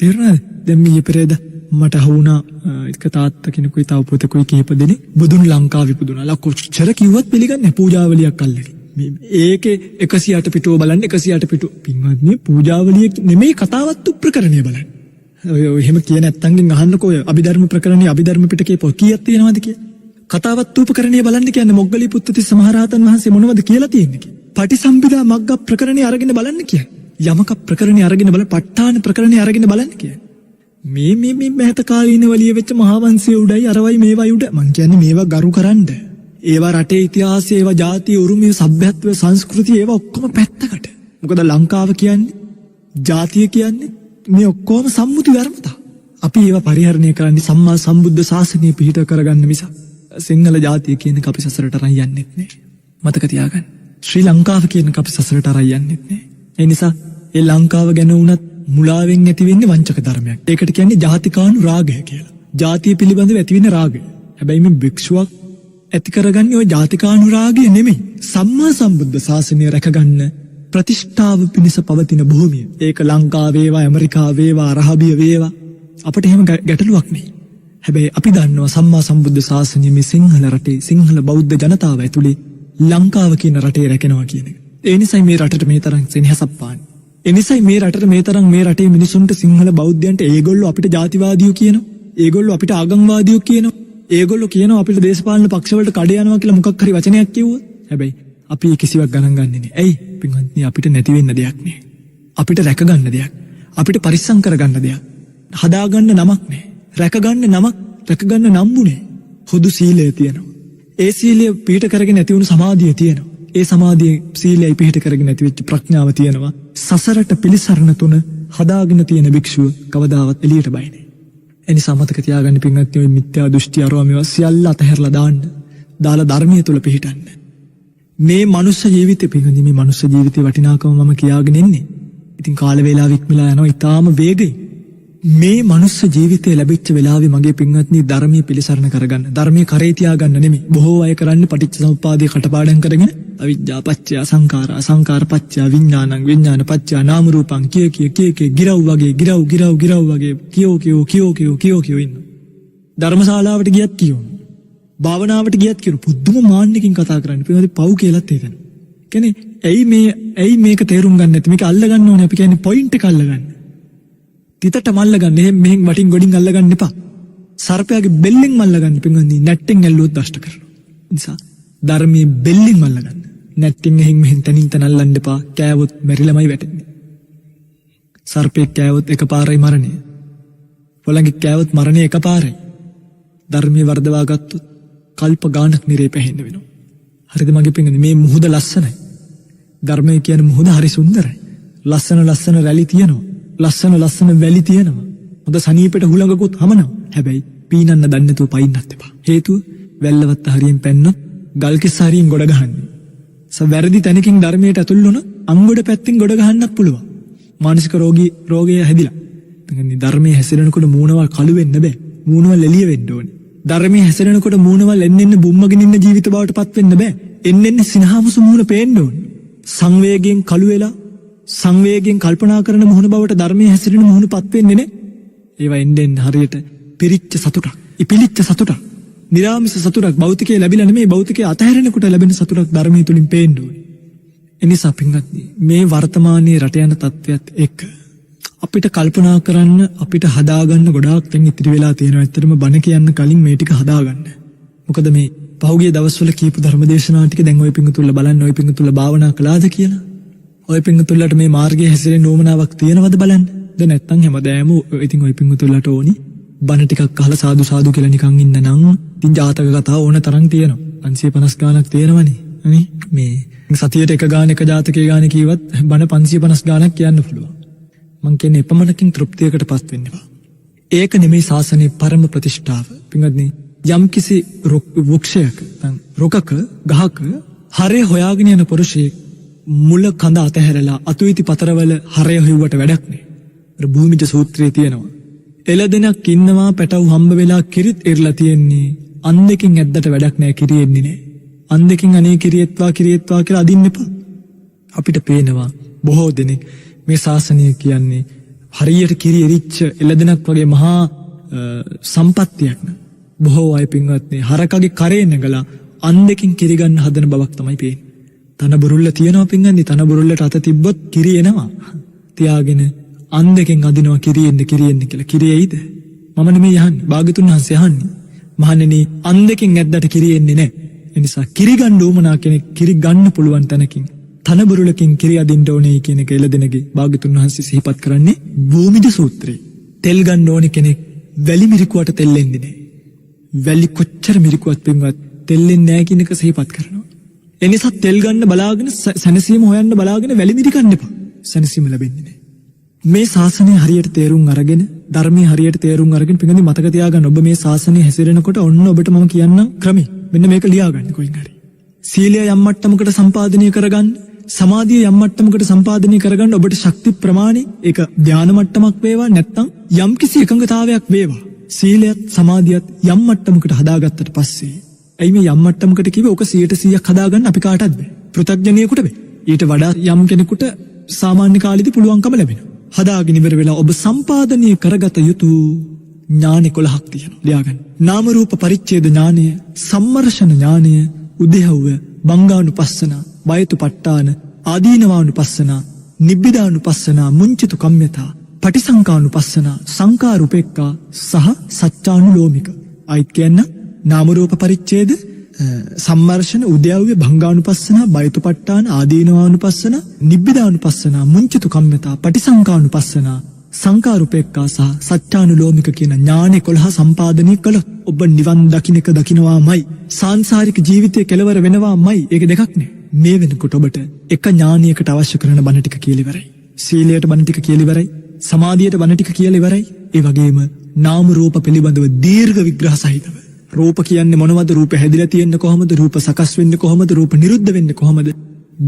තේරුණාද? දැන් මේ පෙරේද මට අහුණා එක තාත්තා කෙනෙකුයි තව පුතෙකුයි කීප දෙනෙක් බුදුන් ලංකාවේ ඉපදුනා. කොච්චර කිව්වත් පිළිගන්නේ පූජාවලියක් අල්ලගෙන. ඒකේ 108 පිටුව බලන්න 108 පිටුව පින්වත්නි පූජාවලිය නෙමෙයි කතාවත් ප්‍රකරණය බලන්න. ඔය එහෙම කිය නැත්තංගෙන් අහන්නකෝ ඔය අභිධර්ම ප්‍රකරණේ අභිධර්ම පිටකේ පොත් කීයක් තියෙනවද කියලා. කතාවත් උපකරණය බලන්න කියන්නේ මොග්ගලී පුත්තිස්ස මහරහතන් වහන්සේ මොනවද කියලා තියෙන්නේ කියලා. පටිසම්භිදා මග්ග ප්‍රකරණේ අරගෙන බලන්න කියන්නේ. යමක ප්‍රකරණේ අරගෙන බලන්න ප ဋ ාණ ප්‍රකරණේ අරගෙන බලන්න කියන්නේ. මේ මහත කාලීන වලිය වෙච්ච මහා වංශයේ උඩයි අරවයි මේවයි උඩ මං කියන්නේ මේවා ගරු කරන්න. ඒවා රටේ ඉතිහාසය, ඒවා ජාතිය උරුමය, සભ્યත්වය, සංස්කෘතිය ඒවා ඔක්කොම පැත්තකට. මොකද ලංකාව කියන්නේ, ජාතිය කියන්නේ මේ ඔක්කොම සම්මුති ධර්මතා. අපි ඒවා පරිහරණය කරන්නේ සම්මා සම්බුද්ධ ශාසනය පිහිට කරගන්න මිස සිංහල ජාතිය කියන එක අපි සසරට අරන් යන්නෙත් නෑ. මතක තියාගන්න. ශ්‍රී ලංකාව කියන එක අපි සසරට අරන් යන්නෙත් නෑ. ඒ නිසා ඒ ලංකාව ගැන වුණත් මුලාවෙන් ඇති වෙන්නේ වංචක ධර්මයක්. ඒකට කියන්නේ ජාතිකානු රාගය කියලා. ජාතිය පිළිබඳව ඇති වෙන රාගය. හැබැයි මේ භික්ෂුවක් ඇති කරගන්නේ ওই ජාතිකානු රාගය නෙමෙයි. සම්මා සම්බුද්ධ ශාසනය රැකගන්න ප්‍රතිෂ්ඨාව පිණිස පවතින භූමිය. ඒක ලංකාව වේවා, ඇමරිකාව වේවා, අරාබිය වේවා. අපිට එහෙම ගැටලුවක් නෙයි. හැබැයි අපි දන්නවා සම්මා සම්බුද්ධ ශාසනය මේ සිංහල රටේ, සිංහල බෞද්ධ ජනතාව ඇතුලේ ලංකාව කියන රටේ රැකෙනවා කියන එක. ඒ නිසයි මේ රටට මේ තරම් සෙනෙහසක් පාන්නේ. ඒ නිසයි මේ රටට මේ තරම් මේ රටේ මිනිසුන්ට, සිංහල බෞද්ධයන්ට ඒගොල්ලෝ අපිට ජාතිවාදීෝ කියනවා. ඒගොල්ලෝ අපිට ආගම්වාදීෝ කියනවා. ඒගොල්ලෝ කියනවා අපිට දේශපාලන පක්ෂවලට කඩ යනවා කියලා මොකක් හරි වචනයක් කිව්වොත්. හැබැයි අපි කිසිවක් ගණන් ගන්නෙ නෑ. ඇයි? පින්වත්නි, අපිට නැති වෙන්න දෙයක් නෑ. අපිට රැකගන්න දෙයක්. අපිට පරිස්සම් කරගන්න දෙයක්. හදාගන්න නමක් නෑ. රැකගන්න නමක්, රැකගන්න නම්බු නෑ. හුදු සීලය තියෙනවා. ඒ සීලය පිහිට කරගෙන නැති වුණු සමාධිය තියෙනවා. ඒ සමාධිය සීලයයි පිහිට කරගෙන නැති වෙච්ච ප්‍රඥාව තියෙනවා. සසරට පිළිසරණ තුන හදාගෙන තියෙන භික්ෂුව කවදාවත් එළියට බයි නෑ. එනිසා මතක තියාගන්න පින්වත්නි, ඔය මිත්‍යා දෘෂ්ටි අරවා මේවා සියල්ල අතහැරලා දාලා ධර්මයේ තුල පිහිටන්න. මේ මනුස්ස ජීවිතේ පින්වත්නි, මේ මනුස්ස ජීවිතේ වටිනාකම මම කියාගෙන ඉන්නේ. ඉතින් කාල වේලාව ඉක්මලා යනවා ඊටාම වේගෙන්. මේ මනුස්ස ජීවිතේ ලැබිච්ච වෙලාවේ මගේ පින්වත්නි ධර්මයේ පිළිසරණ කරගන්න, ධර්මයේ කරේ තියාගන්න නෙමෙයි. බොහෝ අය කරන්නේ පටිච්චසමුප්පාදයේ කටපාඩම් කරගෙන අවිජ්ජා පත්‍ය සංඛාරා, සංඛාර පත්‍ය විඥානං, විඥාන පත්‍ය නාම රූපං කිය ගිරව් වගේ කියෝ ඉන්න. ධර්මශාලාවට ගියත් කියෝ, භාවනාවට ගියත් කියෝ, පුදුම මාන්නකින් කතා කරන්නේ. පින්වත්නි, පව් කියලාත් හිතන. කියන්නේ ඇයි මේක තේරුම් ගන්න නැති? මේක අල්ල ගන්න ඕනේ. අපි කියන්නේ පොයින්ට් එක අල්ල ගන්න. තිතට මල්ල ගන්න. මෙහෙන් වටින් ගොඩින් අල්ල ගන්න එපා. සර්පයාගේ බෙල්ලෙන් මල්ල ගන්න. පින්වත්නි, නැට්ටෙන් ඇල්ලුවොත් දෂ්ට කරනවා. නිසා ධර්මයේ බෙල්ලෙන් මල්ල ගන්න. නැට්ටෙන් එහෙන් මෙහෙන් තනින් තන අල්ලන්න එපා. කෑවොත් මැරිලමයි වැටෙන්නේ. සර්පෙක් කෑවොත් එකපාරයි මරණය. පොළඟෙක් කෑවොත් මරණය එකපාරයි. ධර්මයේ වර්ධවා ගත්තොත් කල්ප ගානක් නිරේ පැහෙන්න වෙනවා. හරිද මගේ පින්වත්නි? මේ මුහුද ලස්සනයි. ධර්මයේ කියන මුහුද හරි සුන්දරයි. ලස්සන රැලි තියෙනවා. ලස්සන වැලි තියෙනවා. හොඳ සනීපෙට හුලඟකුත් හමනවා. හැබැයි පීනන්න දන්නේ නැතුව පයින්නත් එපා. හේතුව වැල්ලවත් හරියෙන් පැන්නොත් ගල් කිස් හරියෙන් ගොඩ ගහන්නේ. වැරදි තැනකින් ධර්මයට ඇතුල් වුණොත් අංගොඩ පැත්තෙන් ගොඩ ගහන්නත් පුළුවන්. මානසික රෝගය හැදිලා. පින්වත්නි, ධර්මයේ හැසිරෙනකොට මූණවල් කළු වෙන්න බෑ. මූණවල් එළිය වෙන්න ඕනේ. ධර්මයේ හැසිරෙනකොට මූණවල් එන්න බුම්මගෙන ඉන්න ජීවිත බවට පත් වෙන්න බෑ. එන්න සිනහාමුසු මූණ පේන්න ඕනේ. සංවේගයෙන් කළු වෙලා, සංවේගයෙන් කල්පනා කරන මුහුණ බවට ධර්මයේ හැසිරෙන මුහුණපත් වෙන්නේ නේ. ඒවා එන්න හරියට පිරිච්ච සතුටක්, ඉපිලිච්ච සතුටක්, නිරාමිස සතුටක්, භෞතිකයේ ලැබිලා නෙමෙයි, භෞතිකයේ අතහැරෙනකොට ලැබෙන සතුටක් ධර්මයේ තුලින් පේන්න ඕනේ. එනිසා පින්වත්නි, මේ වර්තමානයේ රට යන තත්ත්වයට එක්ක අපිට කල්පනා කරන්න, අපිට හදාගන්න ගොඩාක් තැන් ඉතිරි වෙලා තියෙනවා. ඇත්තටම බණ කියන්න කලින් මේ ටික හදාගන්න. මොකද මේ පහුගිය දවස්වල කියපු ධර්මදේශනා ටික දැන් ওই පිංගුතුල්ලා බලන්න, ওই පිංගුතුල්ලා භාවනා කළාද කියලා. ඔය පිංගුතුල්ලට මේ මාර්ගයේ හැසිරෙන්න ඕමනාවක් තියෙනවද බලන්න. දැන් නැත්තම් හැමදාම ඉතින් ඔය පිංගුතුල්ලට ඕනි බණ ටිකක් අහලා සාදු කියලා නිකන් ඉන්න නම් ඉතින් ජාතක කතා ඕන තරම් තියෙනවා. 550 ගානක් තියෙනවනේ. නේ මේ සතියට එක ගාන, එක ජාතකයේ ගාන කීවත් බණ 550 ගානක් කියන්න පුළුවන්. මං කියන්නේ එපමණකින් තෘප්තියකටපත් වෙන්න එපා. ඒක නෙමෙයි ශාසනයේ පරම ප්‍රතිෂ්ඨාව. පින්වත්නි, යම්කිසි වෘක්ෂයක, රොකක, ගහක හරය හොයාගෙන යන පුරුෂයෙක් මුල කඳ අතහැරලා අතුයිති පතරවල හරය හොයුවට වැඩක් නෑ. භූමිජ සූත්‍රයේ තියෙනවා. එළදෙනක් ඉන්නවා පැටව් හම්බ වෙලා කිරිත් ඉරලා තියෙන්නේ. අන් දෙකින් ඇද්දට වැඩක් නෑ, කිරි එන්නේ නෑ. අන් දෙකින් අනේ කිරියත්වා කියලා අදින්න එපා. අපිට පේනවා බොහෝ දෙනෙක් මේ ශාසනය කියන්නේ හරියට කිරි එරිච්ච එළදෙනක් වගේ මහා සම්පත්තියක් න. බොහෝ අය පින්වත්නි හරකගේ කරේ නැගලා අන් දෙකින් කිරි ගන්න හදන බවක් තමයි පේන්නේ. තන බුරුල්ල තියනවා පින්වත්නි, තන බුරුල්ලට අත තිබ්බොත් කිරි එනවා. තියාගෙන අන් දෙකින් අදිනවා කිරි එන්න කියලා. කිරි එයිද? මම නෙමෙයි යහන්නේ, භාග්‍යතුන් වහන්සේ යහන්නේ. මහණෙනි, අන් දෙකින් ඇද්දට කිරි එන්නේ නැහැ. ඒ නිසා කිරි ගන්න උමනා කෙනෙක් කිරි ගන්න පුළුවන් තැනකින් තන බුරුලකින් කිරි අදින්න ඕනේ කියන එක එළදෙනගේ භාග්‍යතුන් වහන්සේ සිහිපත් කරන්නේ භූමිජ සූත්‍රයේ. තෙල් ගන්න ඕනේ කෙනෙක් වැලි මිරිකුවට තෙල් එන්නේ නැහැ. වැලි කොච්චර මිරිකුවත් පින්වත් තෙල්ලෙන්නේ නැහැ කියන එක සිහිපත් කරනවා. ඒ නිසා තෙල් ගන්න බලාගෙන සැනසීම හොයන්න බලාගෙන වැලිමිරි ගන්න එපා. සැනසීම ලැබෙන්නේ නැහැ. මේ ශාසනය හරියට තේරුම් අරගෙන ධර්මයේ හරියට තේරුම් අරගෙන පිටින් මතක තියාගන්න ඔබ මේ ශාසනය හැසිරෙනකොට ඔන්න ඔබට මම කියන්නම් ක්‍රමي. මෙන්න මේක ලියාගන්න කොයින් හරි. සීලය යම් මට්ටමකට සම්පාදනය කරගන්න, සමාධිය යම් මට්ටමකට සම්පාදනය කරගන්න ඔබට ශක්ති ප්‍රමාණය ඒක ධානා මට්ටමක් වේවා නැත්නම් යම් කිසි එකඟතාවයක් වේවා. සීලයත් සමාධියත් යම් මට්ටමකට හදාගත්තට පස්සේ ඇයි මේ යම් මට්ටමකට කිව්වේ ඔක 100%ක් හදාගන්න අපි කාටවත් බෑ. පෘථග්ජනියෙකුට බෑ. ඊට වඩා යම් කෙනෙකුට සාමාන්‍ය කාලෙදී පුළුවන්කම ලැබෙනවා. හදාගෙන ඉවර වෙලා ඔබ සම්පාදනය කරගත යුතු ඥාන 11ක් තියෙනවා. ලියාගන්න. නාම රූප පරිච්ඡේද ඥානය, සම්මර්ෂණ ඥානය, උදේහව්ව, බංගානුපස්සන, බයතුපට්ඨාන, ආදීනවානුපස්සන, නිබ්බිදානුපස්සන, මුංචිතු කම්මතා, පටිසංකානුපස්සන, සංකාරුපේක්ඛා සහ සත්‍යානුලෝමික. අයිත් කියන්න නාම රූප පරිච්ඡේද, සම්මර්ෂණ, උද්‍යව්‍ය, භංගානුපස්සන, බයතුපට්ඨාන, ආදීනවානුපස්සන, නිබ්බිදානුපස්සන, මුංචිතු කම්මතා, පටිසංකානුපස්සන, සංකාරුපේක්ඛා සහ සත්‍යානුලෝමික කියන ඥාන 11 සම්පාදනය කළොත් ඔබ නිවන් දකින්නක දකින්නවාමයි, සාංශාරික ජීවිතයේ කෙලවර වෙනවාමයි. ඒක දෙකක් නේ. මේ වෙනකොට ඔබට එක ඥානියකට අවශ්‍ය කරන බණ ටික කියලා ඉවරයි. සීලයට බණ ටික කියලා ඉවරයි. සමාධියට බණ ටික කියලා ඉවරයි. ඒ වගේම නාම රූප පිළිබඳව දීර්ඝ විග්‍රහ සහිතව. රූප කියන්නේ මොනවද? රූප හැදිලා තියෙන්නේ කොහොමද? රූප සකස් වෙන්නේ කොහොමද? රූප නිරුද්ධ වෙන්නේ කොහොමද?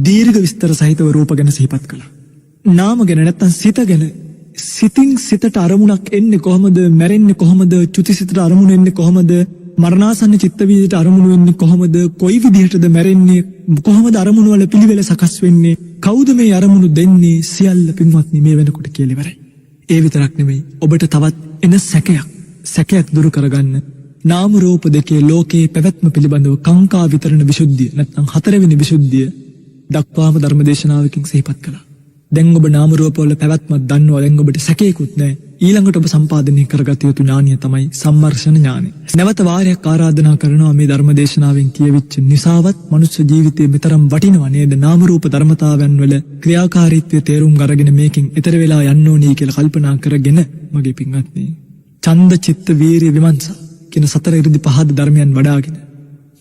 දීර්ඝ විස්තර සහිතව රූප ගැන සිහිපත් කළා. නාම ගැන නැත්තම් සිත ගැන, සිතින් සිතට අරමුණක් එන්නේ කොහොමද? මැරෙන්නේ කොහොමද? චුතිසිතට අරමුණ එන්නේ කොහොමද? මරණාසන්න චිත්ත වීදියට අරමුණු වෙන්නේ කොහොමද? කොයි විදිහටද මැරෙන්නේ? කොහොමද අරමුණු වල පිළිවෙල සකස් වෙන්නේ? කවුද මේ අරමුණු දෙන්නේ? සියල්ල පින්වත්නි මේ වෙනකොට කියලා ඉවරයි. ඒ විතරක් නෙමෙයි ඔබට තවත් එන සැකයක් දුරු කරගන්න නාම රූප දෙකේ ලෝකේ පැවැත්ම පිළිබඳව කාංකා විතරණ විසුද්ධිය නැත්නම් හතරවෙනි විසුද්ධිය දක්වාම ධර්මදේශනාවකින් සිහිපත් කළා. දැන් ඔබ නාම රූප වල පැවැත්මක් දන්නවා. දැන් ඔබට සැකේකුත් නැහැ. ඊළඟට ඔබ සම්පාදනය කරගත යුතු ඥානිය තමයි සම්මර්ෂණ ඥානය. නැවත වාරයක් ආරාධනා කරනවා මේ ධර්මදේශනාවෙන් කියවිච්ච නිසාවත් මනුෂ්‍ය ජීවිතයේ මෙතරම් වටිනවා නේද? නාම රූප ධර්මතාවයන් වල ක්‍රියාකාරීත්වය තේරුම් අරගෙන මේකෙන් ඈතර වෙලා යන්න ඕනි කියලා කල්පනා කරගෙන මගේ පින්වත්නි ඡන්ද චිත්ත වීරිය විමර්ශන කියන සතර ඉරිදි පහද ධර්මයන් වඩාගෙන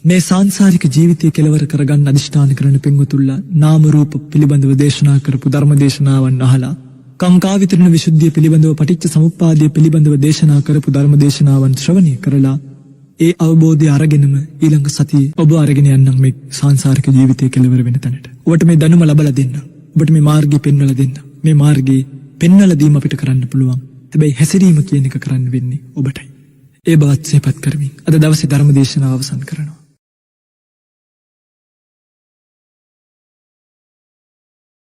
මේ සාංශාරික ජීවිතය කෙලවර කරගන්න අදිෂ්ඨාන කරන පින්වතුන්ලා නාම රූප පිළිබඳව දේශනා කරපු ධර්ම දේශනාවන් අහලා කාංකා විතරණ විසුද්ධිය පිළිබඳව පටිච්ච සමුප්පාදය පිළිබඳව දේශනා කරපු ධර්ම දේශනාවන් ශ්‍රවණය කරලා ඒ අවබෝධය අරගෙනම ඊළඟ සතියේ ඔබ අරගෙන යන්න මේ සාංශාරික ජීවිතය කෙලවර වෙන තැනට. ඔබට මේ දැනුම ලබලා දෙන්න. ඔබට මේ මාර්ගය පෙන්වලා දෙන්න. මේ මාර්ගයේ පෙන්වලා දීම අපිට කරන්න පුළුවන්. හැබැයි හැසිරීම කියන එක කරන්න වෙන්නේ ඔබටයි. ඒ බවත් සිහිපත් කරමින් අද දවසේ ධර්ම දේශනාව අවසන් කරනවා.